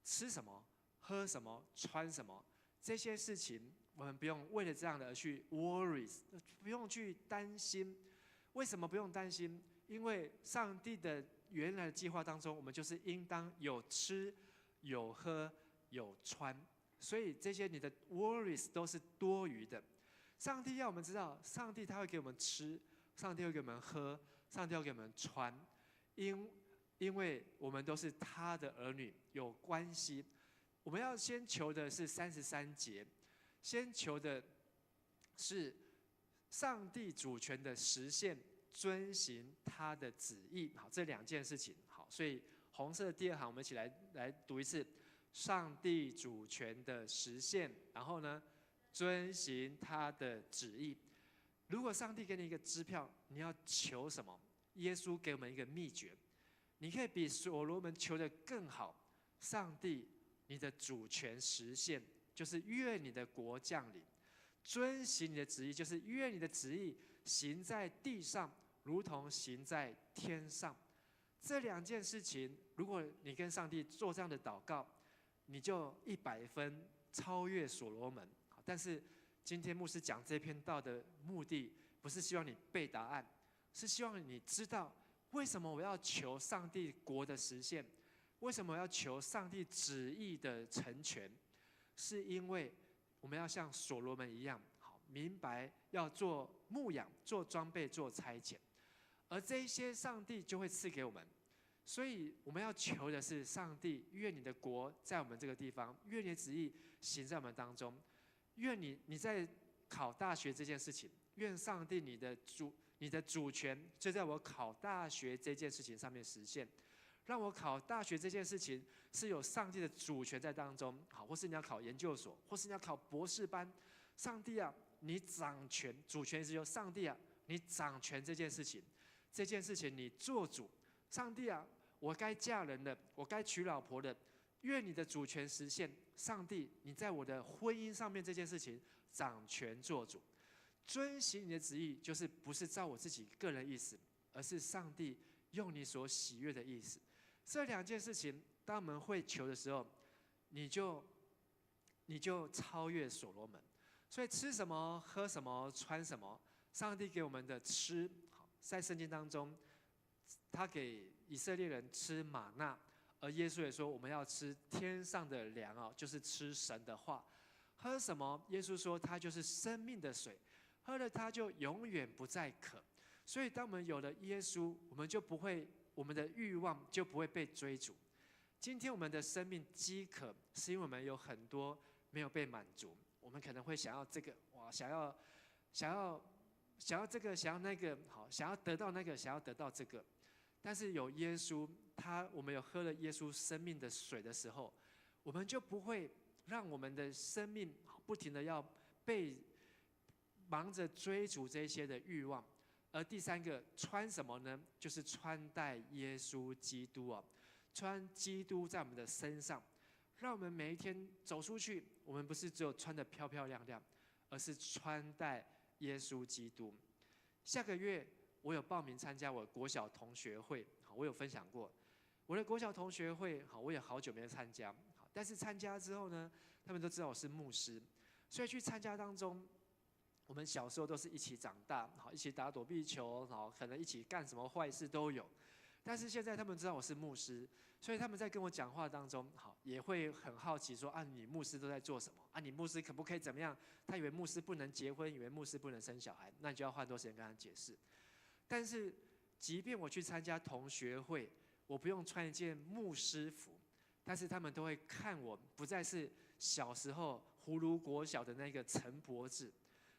吃什么、喝什么、穿什么，这些事情我们不用为了这样的而去 worries， 不用去担心。为什么不用担心？因为上帝的原来的计划当中，我们就是应当有吃、有喝、有穿，所以这些你的 worries 都是多余的。上帝要我们知道，上帝他会给我们吃，上帝会给我们喝，上帝要给我们穿，因为我们都是他的儿女，有关系。我们要先求的是33节，先求的是上帝主权的实现，遵行他的旨意。好，这2件事情。好，所以红色的第2行，我们一起来读一次：上帝主权的实现，然后呢，遵行他的旨意。如果上帝给你一个支票，你要求什么？耶稣给我们一个秘诀，你可以比所罗门求的更好。上帝，你的主权实现，就是愿你的国降临；遵行你的旨意，就是愿你的旨意行在地上，如同行在天上。这2件事情，如果你跟上帝做这样的祷告，你就100分超越所罗门。但是今天牧师讲这篇道的目的，不是希望你背答案，是希望你知道为什么我要求上帝国的实现，为什么我要求上帝旨意的成全，是因为我们要像所罗门一样，好明白要做牧养、做装备、做差遣，而这一些上帝就会赐给我们。所以我们要求的是，上帝，愿你的国在我们这个地方，愿你的旨意行在我们当中。愿你在考大学这件事情，愿上帝你的主权就在我考大学这件事情上面实现。让我考大学这件事情是有上帝的主权在当中，好，或是你要考研究所，或是你要考博士班，上帝啊，你掌权，主权是由上帝啊，你掌权这件事情你做主。上帝啊，我该嫁人了，我该娶老婆了，愿你的主权实现。上帝，你在我的婚姻上面这件事情掌权做主，遵行你的旨意，就是不是照我自己个人意思，而是上帝用你所喜悦的意思。这2件事情，当我们会求的时候，你就超越所罗门。所以吃什么、喝什么、穿什么，上帝给我们的吃，在圣经当中，他给以色列人吃玛纳。而耶稣也说，我们要吃天上的粮，就是吃神的话。喝什么？耶稣说，它就是生命的水，喝了它就永远不再渴。所以，当我们有了耶稣，我们的欲望就不会被追逐。今天我们的生命饥渴，是因为我们有很多没有被满足。我们可能会想要这个，哇，想要这个，想要那个，好，想要得到那个，想要得到这个。但是有耶稣，我们有喝了耶稣生命的水的时候，我们就不会让我们的生命不停的要被忙着追逐这些的欲望。而第三个，穿什么呢？就是穿戴耶稣基督啊，穿基督在我们的身上，让我们每一天走出去，我们不是只有穿得漂漂亮亮，而是穿戴耶稣基督。下个月我有报名参加我国小同学会，我有分享过我的国小同学会，我也好久没有参加，但是参加之后呢，他们都知道我是牧师，所以去参加当中，我们小时候都是一起长大，一起打躲避球，可能一起干什么坏事都有。但是现在他们知道我是牧师，所以他们在跟我讲话当中，也会很好奇说啊，你牧师都在做什么？啊，你牧师可不可以怎么样？他以为牧师不能结婚，以为牧师不能生小孩，那你就要花很多时间跟他解释。但是，即便我去参加同学会，我不用穿一件牧师服，但是他们都会看我，不再是小时候葫芦国小的那个陈伯志，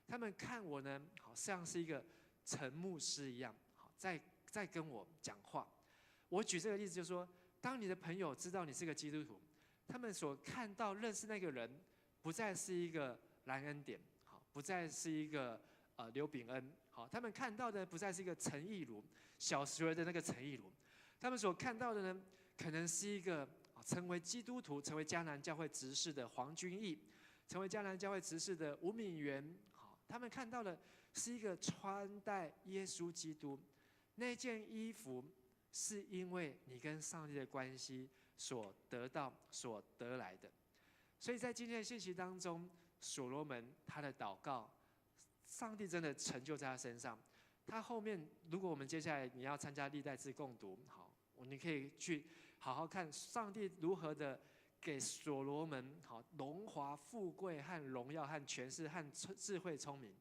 他们看我呢，好像是一个陈牧师一样，在跟我讲话。我举这个例子就是说，当你的朋友知道你是个基督徒，他们所看到认识那个人，不再是一个蓝恩典，不再是一个刘炳恩，他们看到的不再是一个陈义儒，小学的那个陈义儒，他们所看到的呢，可能是一个成为基督徒、成为迦南教会执事的黄君义，成为迦南教会执事的吴敏元，他们看到的是一个穿戴耶稣基督。那件衣服是因为你跟上帝的关系所得到、所得来的。所以在今天的信息当中，所罗门他的祷告，上帝真的成就在他身上。他后面，如果我们接下来你要参加历代志共读，好，你可以去好好看上帝如何的给所罗门荣华富贵和荣耀和权势和智慧聪明，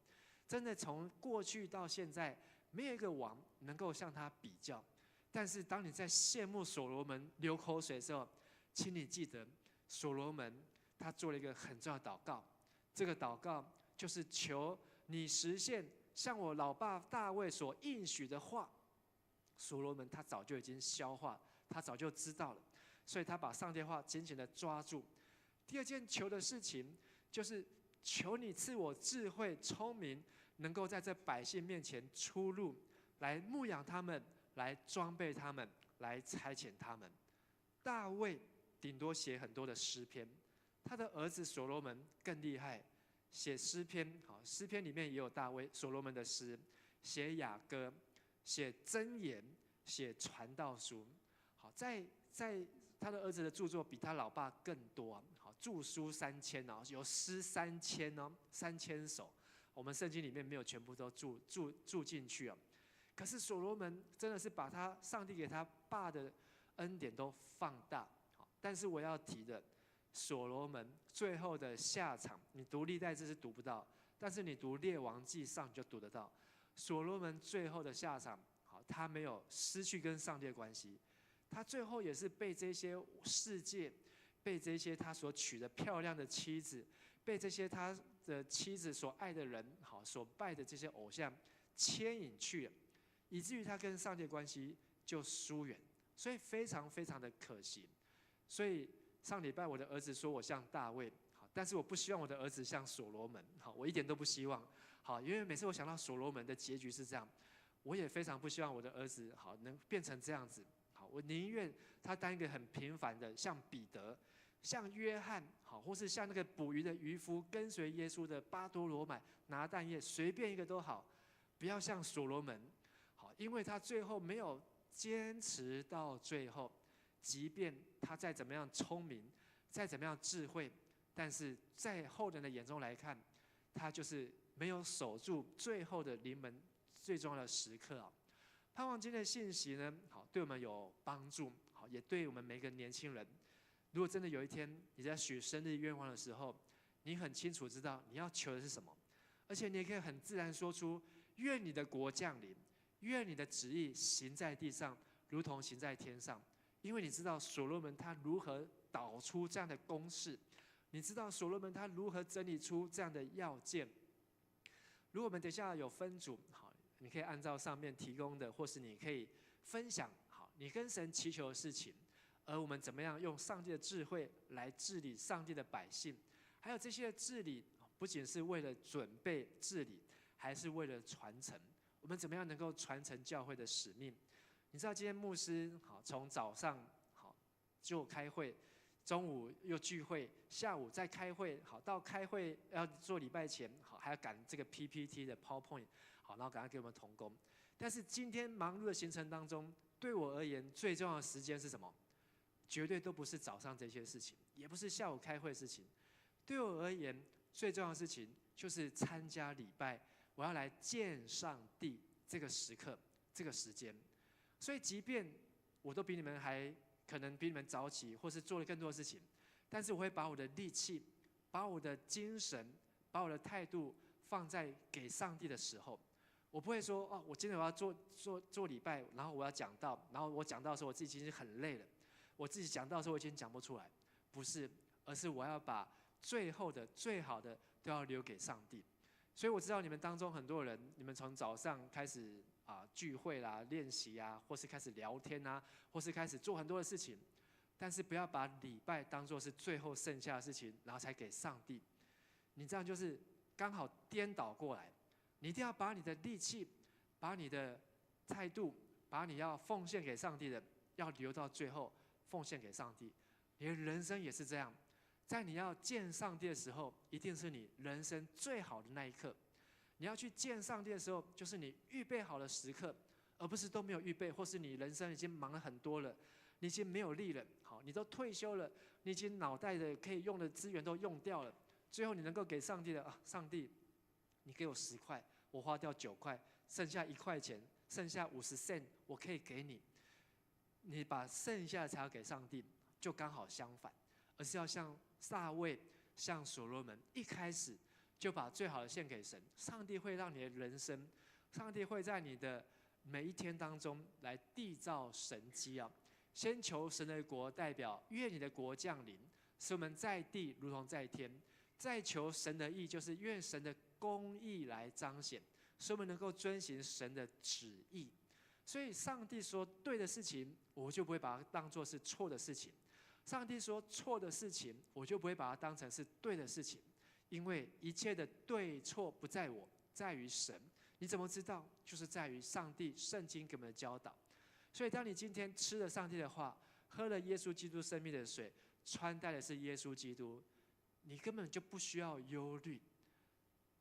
真的从过去到现在，没有一个王能够向他比较。但是当你在羡慕所罗门流口水的时候，请你记得所罗门他做了一个很重要的祷告，这个祷告就是求你实现像我老爸大卫所应许的话。所罗门他早就已经消化，他早就知道了，所以他把上帝的话紧紧的抓住。第二件求的事情就是求你赐我智慧聪明，能够在这百姓面前出入，来牧养他们，来装备他们，来差遣他们。大卫顶多写很多的诗篇，他的儿子所罗门更厉害，写诗篇。诗篇里面也有大卫所罗门的诗，写雅歌，写箴言，写传道书。在他的儿子的著作比他老爸更多，著书3000，有诗3000首。我们圣经里面没有全部都注进去。可是所罗门真的是把他上帝给他爸的恩典都放大。但是我要提的，所罗门最后的下场，你读历代志是读不到，但是你读列王纪上就读得到。所罗门最后的下场，他没有失去跟上帝的关系，他最后也是被这些世界，被这些他所娶的漂亮的妻子，被这些他的妻子所爱的人，所拜的这些偶像牵引去了，以至于他跟上帝的关系就疏远，所以非常非常的可惜。所以上礼拜我的儿子说我像大卫，但是我不希望我的儿子像所罗门，我一点都不希望。因为每次我想到所罗门的结局是这样，我也非常不希望我的儿子能变成这样子。我宁愿他当一个很平凡的，像彼得、像约翰，或是像那个捕鱼的渔夫，跟随耶稣的巴多罗买、拿但业，随便一个都好，不要像所罗门。因为他最后没有坚持到最后，即便他再怎么样聪明，再怎么样智慧，但是在后人的眼中来看，他就是没有守住最后的临门最重要的时刻。盼望今天的信息呢，对我们有帮助，也对我们每个年轻人。如果真的有一天你在许生日愿望的时候，你很清楚知道你要求的是什么，而且你也可以很自然说出：愿你的国降临，愿你的旨意行在地上，如同行在天上。因为你知道所罗门他如何导出这样的公式，你知道所罗门他如何整理出这样的要件。如果我们等一下有分组，好，你可以按照上面提供的，或是你可以分享，好，你跟神祈求的事情，而我们怎么样用上帝的智慧来治理上帝的百姓，还有这些治理不仅是为了准备治理，还是为了传承。我们怎么样能够传承教会的使命？你知道今天牧师好，从早上好就开会，中午又聚会，下午再开会，好到开会要做礼拜前，好还要赶这个 PPT 的 PowerPoint， 好，然后赶快给我们同工。但是今天忙碌的行程当中，对我而言最重要的时间是什么？绝对都不是早上这些事情，也不是下午开会的事情。对我而言，最重要的事情就是参加礼拜，我要来见上帝这个时刻、这个时间。所以，即便我都比你们还可能比你们早起，或是做了更多的事情，但是我会把我的力气、把我的精神、把我的态度放在给上帝的时候。我不会说哦，我今天我要做礼拜，然后我要讲道，然后我讲道的时候我自己已经很累了，我自己讲道的时候我已经讲不出来，不是，而是我要把最后的、最好的都要留给上帝。所以我知道你们当中很多人，你们从早上开始聚会啦、练习啊，或是开始聊天啊，或是开始做很多的事情，但是不要把礼拜当作是最后剩下的事情，然后才给上帝。你这样就是刚好颠倒过来。你一定要把你的力气、把你的态度、把你要奉献给上帝的，要留到最后奉献给上帝。你的人生也是这样，在你要见上帝的时候，一定是你人生最好的那一刻。你要去见上帝的时候，就是你预备好的时刻，而不是都没有预备，或是你人生已经忙了很多了，你已经没有力了，好，你都退休了，你已经脑袋的可以用的资源都用掉了，最后你能够给上帝的上帝，你给我10块，我花掉9块，剩下1块钱，剩下50 cent， 我可以给你。你把剩下的才要给上帝，就刚好相反，而是要像大卫、像所罗门，一开始就把最好的献给神。上帝会让你的人生，上帝会在你的每一天当中来缔造神迹啊！先求神的国，代表愿你的国降临，使我们在地如同在天；再求神的义，就是愿神的公义来彰显，使我们能够遵行神的旨意。所以上帝说对的事情，我就不会把它当作是错的事情；上帝说错的事情，我就不会把它当成是对的事情。因为一切的对错不在我，在于神。你怎么知道？就是在于上帝圣经给我们的教导。所以当你今天吃了上帝的话，喝了耶稣基督生命的水，穿戴的是耶稣基督，你根本就不需要忧虑，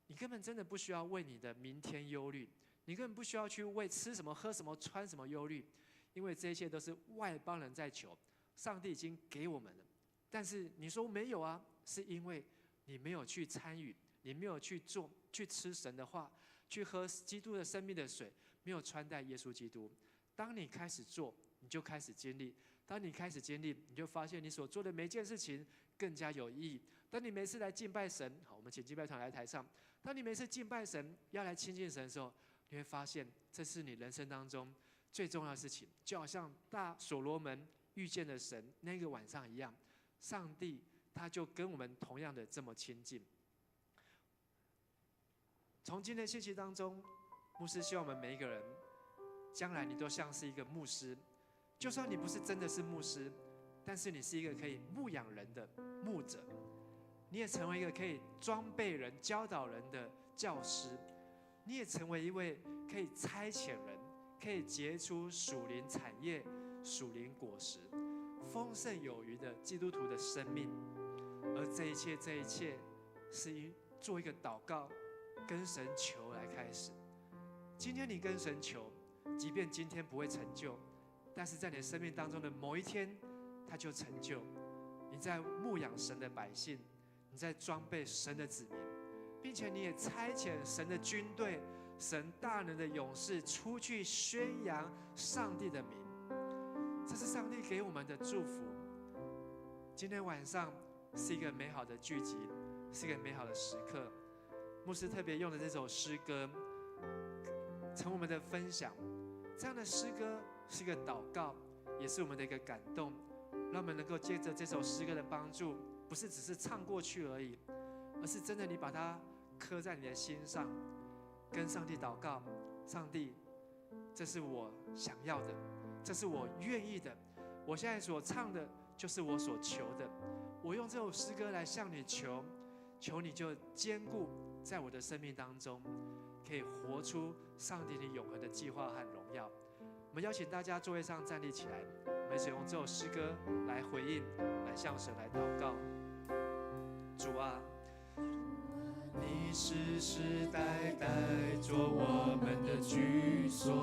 你根本真的不需要为你的明天忧虑，你根本不需要去为吃什么、喝什么、穿什么忧虑，因为这一切都是外邦人在求，上帝已经给我们了。但是你说没有啊，是因为你没有去参与，你没有去做，去吃神的话，去喝基督的生命的水，没有穿戴耶稣基督。当你开始做，你就开始经历；当你开始经历，你就发现你所做的每一件事情更加有意义。当你每次来敬拜神，好，我们请敬拜团来台上。当你每次敬拜神，要来亲近神的时候，你会发现这是你人生当中最重要的事情。就好像大所罗门遇见了神那个晚上一样，上帝他就跟我们同样的这么亲近。从今天信息当中，牧师希望我们每一个人，将来你都像是一个牧师。就算你不是真的是牧师，但是你是一个可以牧养人的牧者，你也成为一个可以装备人、教导人的教师，你也成为一位可以差遣人、可以结出属灵产业、属灵果实、丰盛有余的基督徒的生命。而这一切，是做一个祷告，跟神求来开始。今天你跟神求，即便今天不会成就，但是在你的生命当中的某一天，它就成就。你在牧养神的百姓，你在装备神的子民，并且你也差遣神的军队、神大能的勇士出去宣扬上帝的名。这是上帝给我们的祝福。今天晚上是一个美好的聚集，是一个美好的时刻。牧师特别用的这首诗歌，成我们的分享。这样的诗歌是一个祷告，也是我们的一个感动，让我们能够借着这首诗歌的帮助，不是只是唱过去而已，而是真的你把它刻在你的心上，跟上帝祷告：上帝，这是我想要的，这是我愿意的，我现在所唱的就是我所求的。我用这首诗歌来向你求，求你就坚固在我的生命当中，可以活出上帝你永恒的计划和荣耀。我们邀请大家座位上站立起来，我们一起用这首诗歌来回应，来向神来祷告。主啊，你世世代代做我们的居所，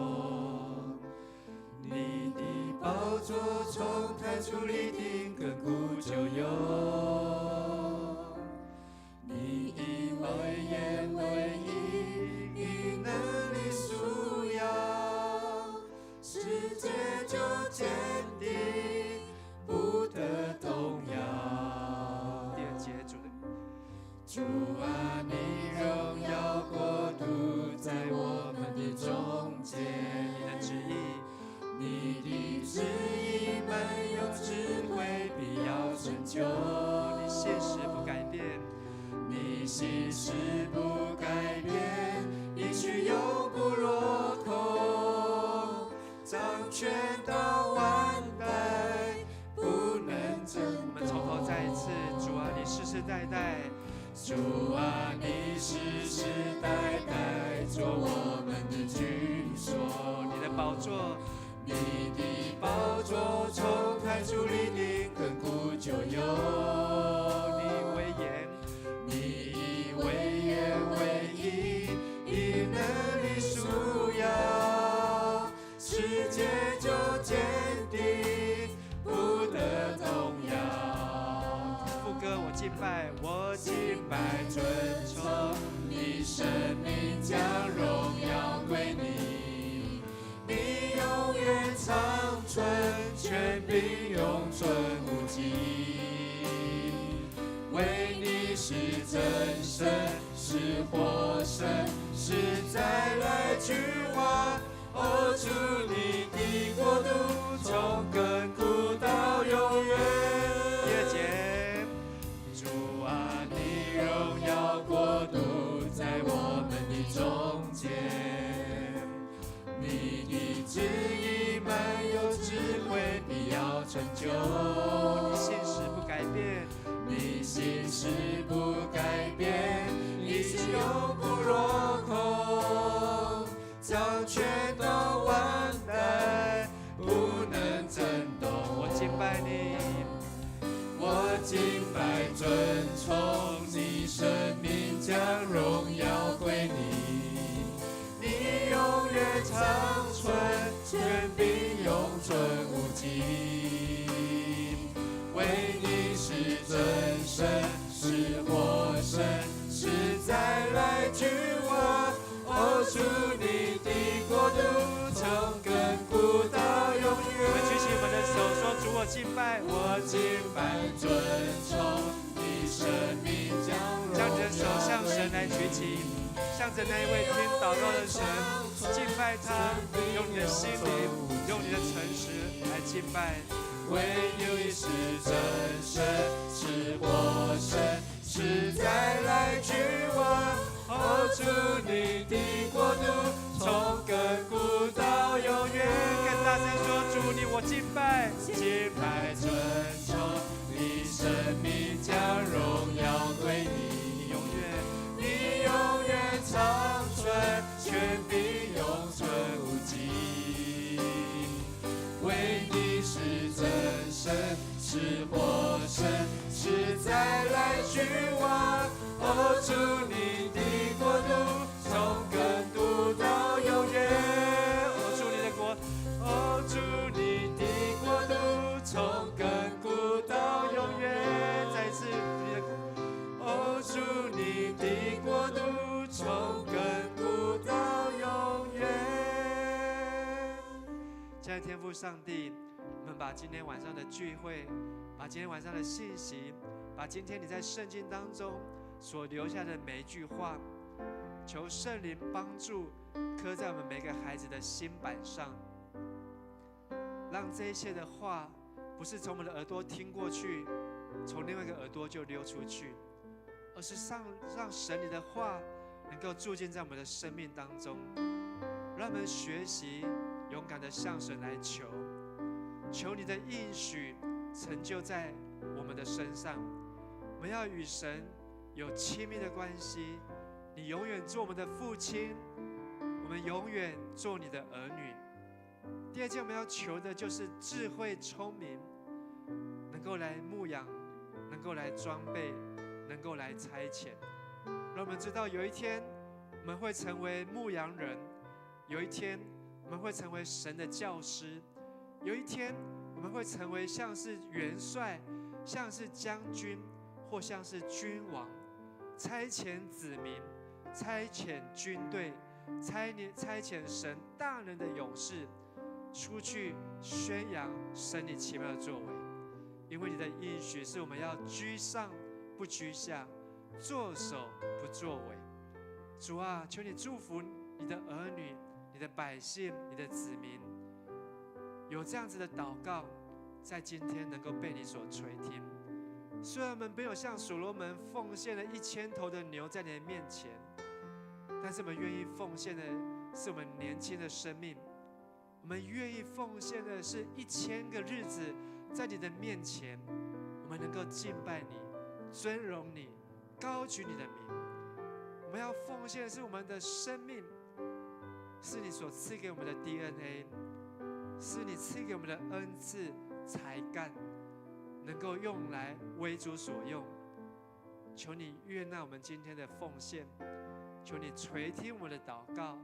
你的宝座从太初立定，亘古就有。你以为言为义，以能力束腰，世界就坚定，不得动摇。第二节，主啊，你荣耀国度在我们的中间，你的旨意，你的旨意满有智慧，必要成就。你信实不改变，你信实不改变，应许永不落空，掌权到万代，不能争。我们从头再一次，主啊，你世世代代。主啊，你世世代代做我们的居所，你的宝座，你的宝座从太初立定，亘古就有。你为言，你以为言为义，以能力束腰，世界就坚定，不得动摇。副歌，我敬拜，我敬拜，尊崇你，生命将荣耀归你，你永远长存，权柄永存无尽。为你是真神，是活神，是再来君王。哦，主你的国度从亘古到永远。第二节，主啊，你荣耀国度在我们的中间，你的旨意满有智慧，必要成就。你信实不改变，你信实不改变，应许永不落空，掌权到万代，不能震动。我敬拜你，我敬拜尊崇你，生命将荣耀归你，你永远长存，权柄永存无尽。为你是真神，是活神，是再来君王。哦，主你的国度从亘古到永远。我们举起我们的手说：主，我敬拜，我敬拜，尊崇你，生命将将你的手向神来举起，向着那一位听祷告的神敬拜他，用你的心灵，用你的诚实来敬拜。唯有你是真神，是活神，是再来君王。哦，主你的国度从亘古到永远。更大声说：主你我敬拜，敬拜尊崇你，生命将荣耀归你，你永远长存，权柄永存无尽。为你是真神，是活神，是再来君王。哦，主你的国度从亘古到永远。哦，主你的国，哦，主你的国度从亘古到永远。再一次，你的国，哦，主你的国度从亘古到永远。亲爱的天父上帝，我们把今天晚上的聚会，把今天晚上的信息，把今天你在圣经当中所留下的每一句话，求圣灵帮助刻在我们每个孩子的心板上。让这一切的话不是从我们的耳朵听过去，从另外一个耳朵就溜出去，而是让神你的话能够住进在我们的生命当中，让我们学习勇敢的向神来求，求你的应许成就在我们的身上。我们要与神有亲密的关系，你永远做我们的父亲，我们永远做你的儿女。第二件我们要求的就是智慧聪明，能够来牧养，能够来装备，能够来差遣，让我们知道有一天我们会成为牧羊人，有一天我们会成为神的教师，有一天我们会成为像是元帅，像是将军，或像是君王，差遣子民，差遣军队，差遣神大能的勇士出去宣扬神你奇妙的作为。因为你的应许是我们要居上不居下，作首不作尾。主啊，求你祝福你的儿女，你的百姓，你的子民，有这样子的祷告在今天能够被你所垂听。虽然我们没有像所罗门奉献了1000头的牛在你的面前，但是我们愿意奉献的是我们年轻的生命，我们愿意奉献的是1000个日子在你的面前，我们能够敬拜你，尊荣你，高举你的名。我们要奉献的是我们的生命，是你所赐给我们的 DNA， 是你赐给我们的恩赐才干，能够用来为主所用。求你悦纳我们今天的奉献，求你垂听我们的祷告，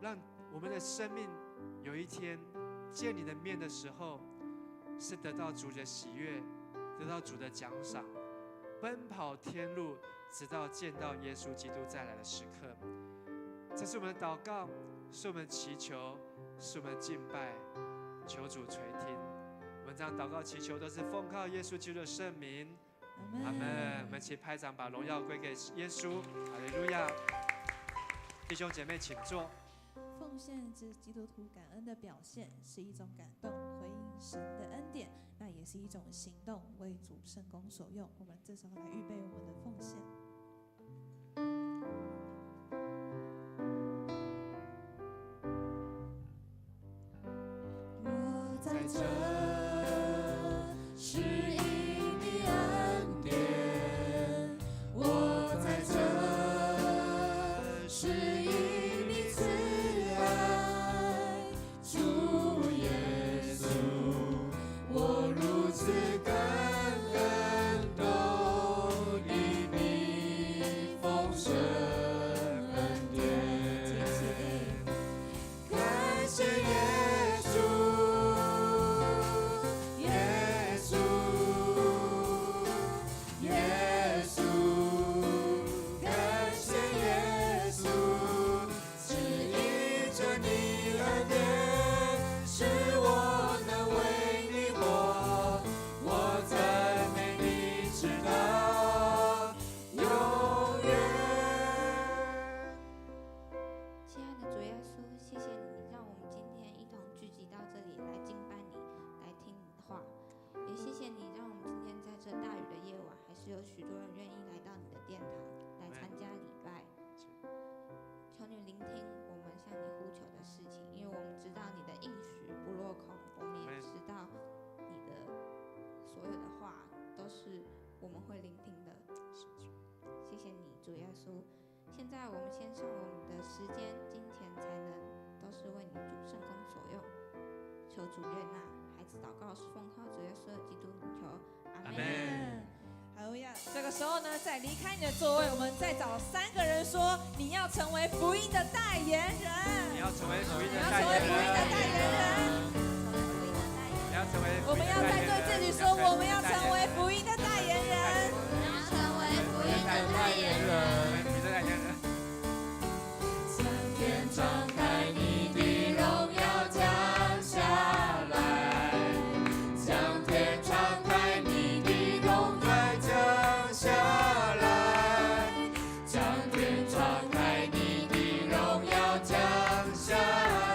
让我们的生命有一天见你的面的时候，是得到主的喜悦，得到主的奖赏，奔跑天路，直到见到耶稣基督再来的时刻。这是我们的祷告，是我们祈求，是我们敬拜，求主垂听。我们这样祷告祈求都是奉靠耶稣基督的圣名，阿们。我们一起拍掌，把荣耀归给耶稣，哈利路亚。弟兄姐妹请坐。奉献之基督徒感恩的表现，是一种感动，回应神的恩典，那也是一种行动，为主圣工所用。我们这时候来预备我们的奉献。我在这是因你恩典，我在这是因你慈爱，主耶稣，我如此感动，因你丰盛恩典，感谢耶稣，耶稣，耶稣，感谢耶稣，是因着你恩典，使我能为你活，我赞美你直到永远。亲爱的主耶稣，谢谢你让我们今天一同聚集到这里来敬拜你，来听你的话。也谢谢你让我们今天在这大雨的夜晚，还是有许多人愿意来到你的殿堂来参加礼拜。求你聆听我们向你呼求的事情，因为我们知道你的应许不落空，我们也知道你的所有的话都是我们会聆听的。谢谢你，主耶稣。现在我们献上我们的时间、金钱、才能，都是为你主圣工所用。求主悦纳，孩子祷告是奉靠主耶稣的基督名求，阿门。哈利路亚！这个时候呢，在离开你的座位，我们再找3个人说，你要成为福音的代言人。你要成为福音你的代言要成为福音的代言人，人。你要成为我们要再对自己说，我们要成为福音的代言人。要成为福音的代言人。福音的代言人。将天敞开，你的荣耀降下来，将天敞开，你的荣耀降下来，将天敞开，你的荣耀降下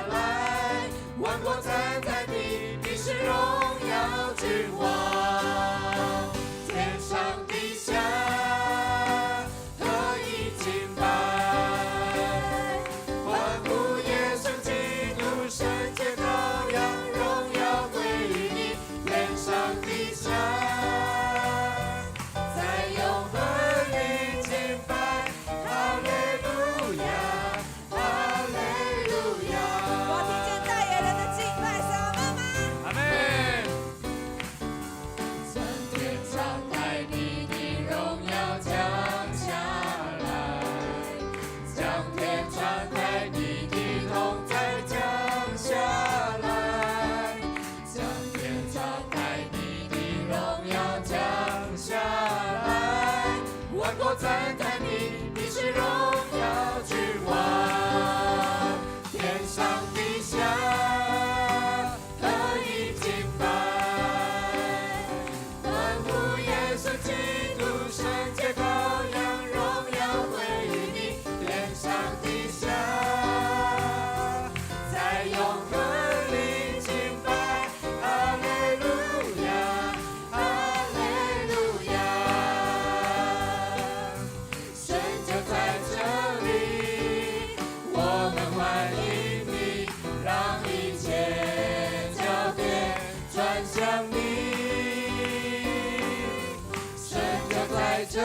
来，万国在君王，天上地下何以敬拜？欢呼耶稣基督，圣洁羔羊，荣耀归于你，天上地下，在永恒里敬拜。哈利路亚，哈利路亚。我听见代言人的敬拜声，阿们吗？阿门。将天敞开，你的荣耀降下来；将天敞开，你的同在降下来；将天敞开，你的荣耀降下来。万国赞叹你，你是荣耀君王，天上地下何以敬拜？欢呼耶稣基督，圣洁羔羊，荣耀归于你，天上地下，在永恒里敬拜。哈利路亚，哈利路亚。神就在这里，我们欢迎你，让一切焦点转向你。神就在这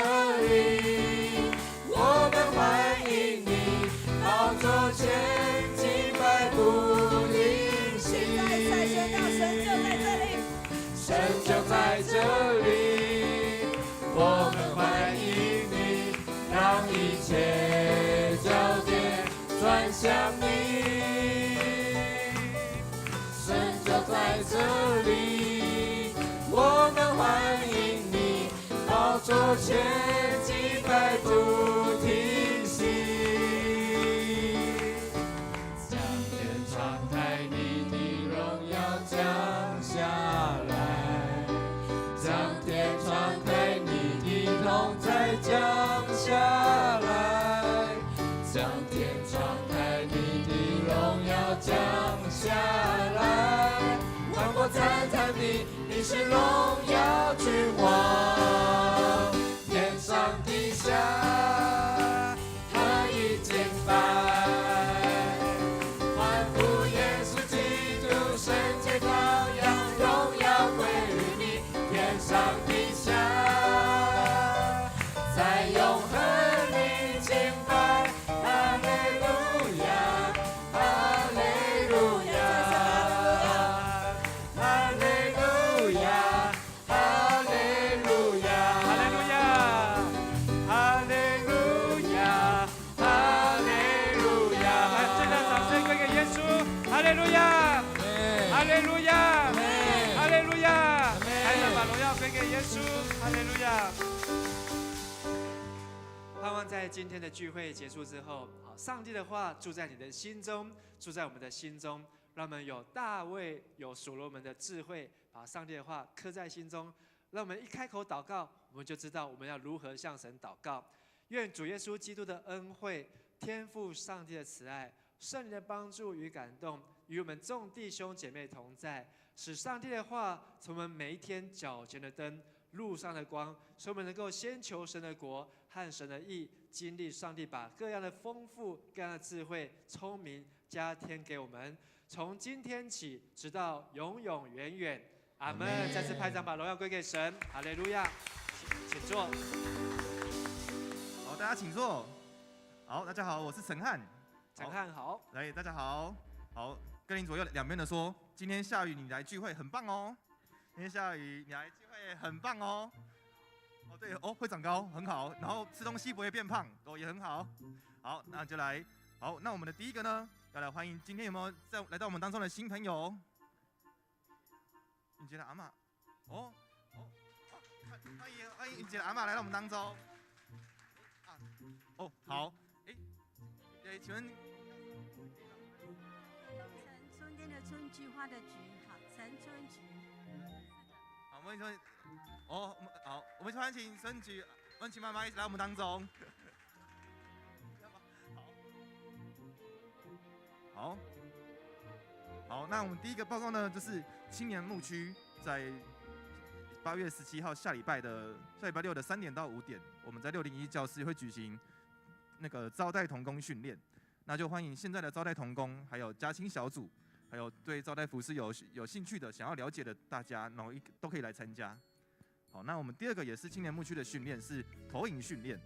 里，我们欢迎你，宝座前敬拜不停息。再宣告，神就在这里。神就在这里，我们欢迎你，让一切焦点转向你。神就在这里，我们欢迎你，宝座前敬拜不停息。将天敞开，你的荣耀降下来；将天敞开，你的同在降下来；将天敞开，你的荣耀降下来。万国赞叹你，你是荣耀君王，天上地下何以敬拜？欢呼耶稣基督，圣洁羔羊，荣耀归于你，天上地下，在永恒里敬拜。哈利路亚，哈利路亚，哈利路亚，哈利路亚，哈利路亚，哈利路亚，哈利路亚！来，这个掌声归给耶稣，哈利路亚，哈利路亚，哈利路亚！还能把荣耀归给耶稣，哈利路亚！盼望在今天的聚会结束之后，好，上帝的话住在你的心中，住在我们的心中，让我们有大卫、有所罗门的智慧，把上帝的话刻在心中。让我们一开口祷告，我们就知道我们要如何向神祷告。愿主耶稣基督的恩惠、天父上帝的慈爱、圣灵的帮助与感动，与我们众弟兄姐妹同在，使上帝的话成为我们每一天脚前的灯，路上的光，使我们能够先求神的国和神的义，经历上帝把各样的丰富、各样的智慧、聪明加添给我们，从今天起直到永永远远。阿门！再次拍掌，把荣耀归给神。哈利路亚！请坐。好，大家请坐。好，大家好，我是陈汉。陈汉好。来，大家好。好，跟您左右两边的说，今天下雨你来聚会很棒哦。今天下雨你来聚会很棒哦。哦，对哦，会长高，很好。然后吃东西不会变胖，哦，也很好。好，那就来。好，那我们的第一个呢，要来欢迎今天有没有来到我们当中的新朋友？尹杰的阿嬷，哦，欢迎尹杰的阿嬷来到我们当中。啊，哦，好，请问春天的春，菊花的菊，好，陈春菊。好，我们说，哦，好，我们欢迎温琪妈妈一起来我们当中。好，那我们第一个报告呢，就是青年牧区在8月17号下礼拜六的3点到5点，我们在601教室会举行那个招待同工训练，那就欢迎现在的招待同工，还有家亲小组，还有对招待服饰有兴趣的、想要了解的大家，然后都可以来参加。好，那我们第二个也是青年牧区的训练是投影训练，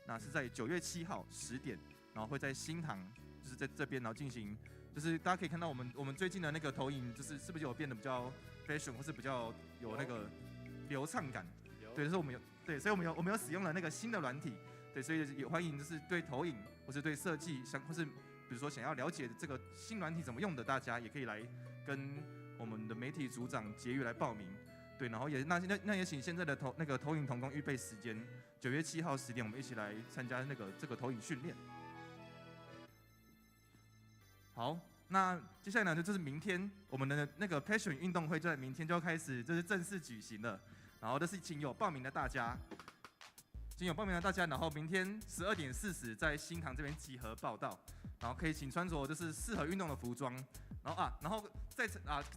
那是在9月7号10点，然后会在新堂，就是在这边，然后进行，就是大家可以看到我们最近的那个投影，就是是不是有变得比较 fashion， 或是比较有那个流畅感？对，就是我们有对，所以我们有使用了那个新的软体，对，所以也欢迎就是对投影或是对设计或是比如说想要了解这个新软体怎么用的，大家也可以来跟我们的媒体组长结余来报名。对，然后那也请现在的投影同工预备时间，9月7号10点，我们一起来参加这个投影训练。好，那接下来呢，就是明天我们的那个 Passion 运动会就在明天就要开始，就是正式举行了。然后这是请有报名的大家，然后明天12点40在新堂这边集合报到，然后可以请穿着就是适合运动的服装。然后这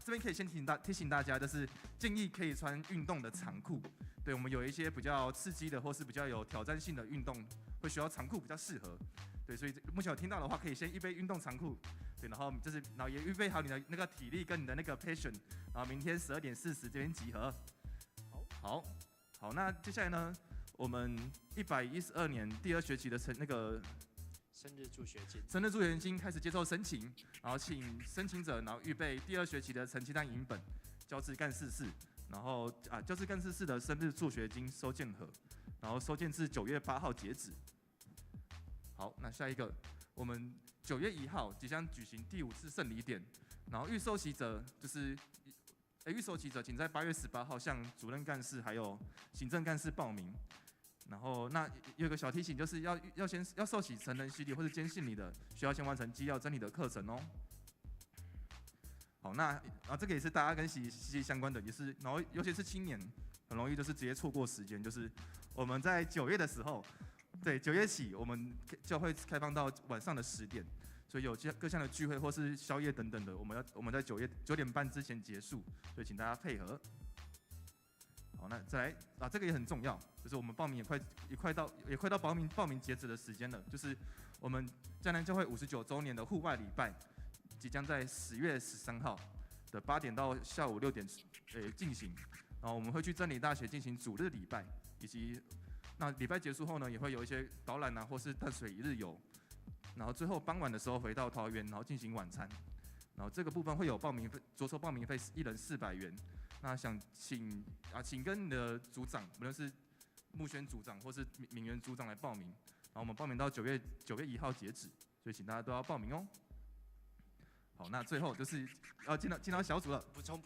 边可以先提醒大家，就是建议可以穿运动的长裤。对，我们有一些比较刺激的或是比较有挑战性的运动，会需要长裤比较适合。对，所以目前有听到的话，可以先预备运动长裤。对，然后也预备好你的那个体力跟你的那个 passion， 然后明天12点40这边集合。好，那接下来呢，我们112年第2学期的生日助学金开始接受申请，然后请申请者预备第2学期的成绩单影本、教资干事室，然后教资干事室的生日助学金收件盒，然后收件至9月8号截止。好，那下一个，我们9月1号即将举行第5次圣礼典，然后预收集者请在8月18号向主任干事还有行政干事报名。然后那有个小提醒，就是要受洗成人洗礼或是坚信你的，需要先完成基要真理的课程哦。好，那这个也是大家跟息息相关的，也是，然后尤其是青年，很容易就是直接错过时间，就是我们在9月的时候，对，9月起我们教会开放到晚上的10点，所以有各项的聚会或是宵夜等等的，我们在9点半之前结束，所以请大家配合。好，那再来这个也很重要，就是我们报名也快到报名截止的时间了，就是我们迦南教会59周年的户外礼拜，即将在10月13号的8点到下午6点进行，然后我们会去真理大学进行主日礼拜，以及那礼拜结束后呢，也会有一些导览或是淡水一日游，然后最后傍晚的时候回到桃园，然后进行晚餐，然后这个部分会有着收报名费1人400元。那想请跟你的组长，无论是牧宣组长或是敏元组长来报名，然后我们报名到9月1号截止，所以请大家都要报名哦。好，那最后就是要进到小组了。补充。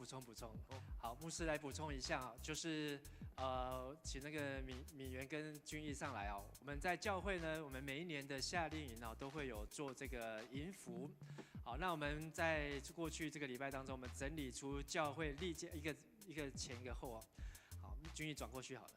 好，牧师来补充一下，就是请那个敏元跟君毅上来哦。我们在教会呢，我们每一年的夏令营都会有做这个营服。好，那我们在过去这个礼拜当中，我们整理出教会历届一个前一个后哦。好，君毅转过去好了。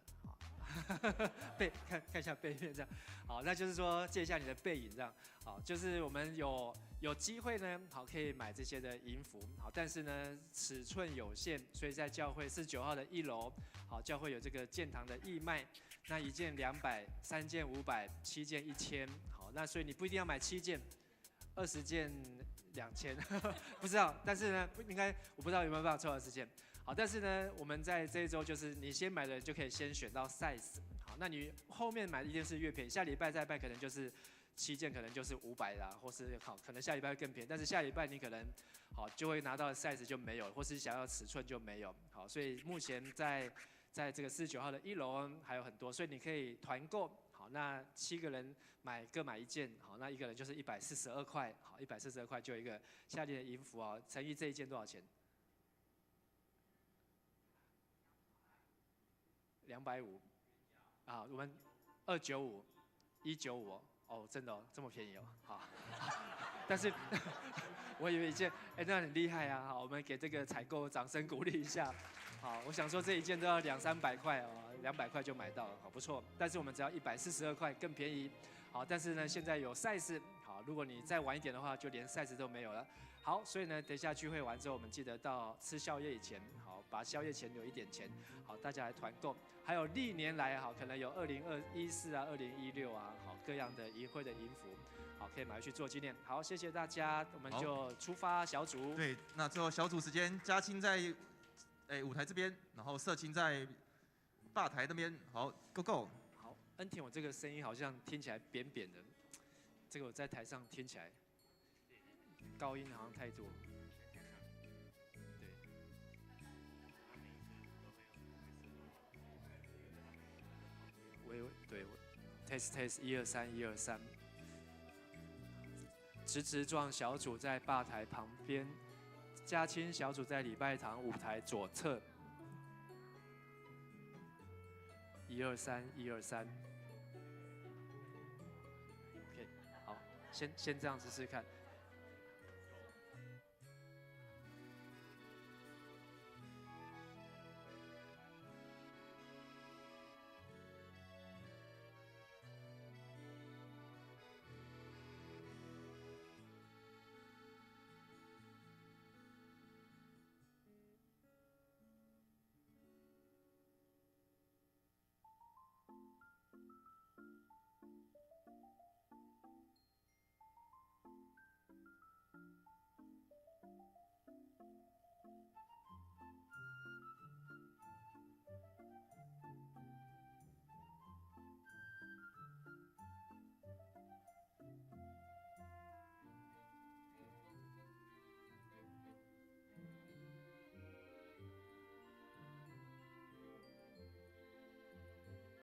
看一下背面这样，好，那就是说借一下你的背影这样，好，就是我们有机会呢，好，可以买这些的营服，好，但是呢尺寸有限，所以在教会49号的1楼，好，教会有这个建堂的义卖，那1件200， 3件500， 7件1000，好，那所以你不一定要买7件，20件2000，不知道，但是呢我不知道有没有办法凑20件。好，但是呢，我们在这一周就是你先买的人就可以先选到 size， 好，那你后面买的一定是越便宜，下礼拜再拜可能就是7件，可能就是500啦，或是好，可能下礼拜会更便宜，但是下礼拜你可能好就会拿到的 size 就没有，或是想要尺寸就没有，好，所以目前在这个49号的1楼还有很多，所以你可以团购，好，那7个人各买1件，好，那1个人就是142块，好，142块就有一个夏天的衣服啊，乘以这一件多少钱？250，啊，我们295、195哦，真的哦，这么便宜哦，好，但是我以为1件，那很厉害啊，好，我们给这个采购掌声鼓励一下，好，我想说这1件都要200-300块哦，200块就买到了，好不错，但是我们只要142块，更便宜，好，但是呢现在有 size， 好，如果你再晚一点的话，就连 size 都没有了。好，所以呢，等一下聚会完之后，我们记得到吃宵夜以前，好，把宵夜前留一点钱，好，大家来团购。还有历年来好，可能有2014啊、2016啊，好各样的营会的营服，好可以买回去做纪念。好，谢谢大家，我们就出发小组。对，那最后小组时间，嘉青在舞台这边，然后社青在吧台那边。好 ，Go Go。好，恩婷，我这个声音好像听起来扁扁的，这个我在台上听起来高音好像太多。对，test test 123，123。直撞小组在吧台旁边，嘉青小组在礼拜堂舞台左侧。123，123。OK， 好，先这样试试看。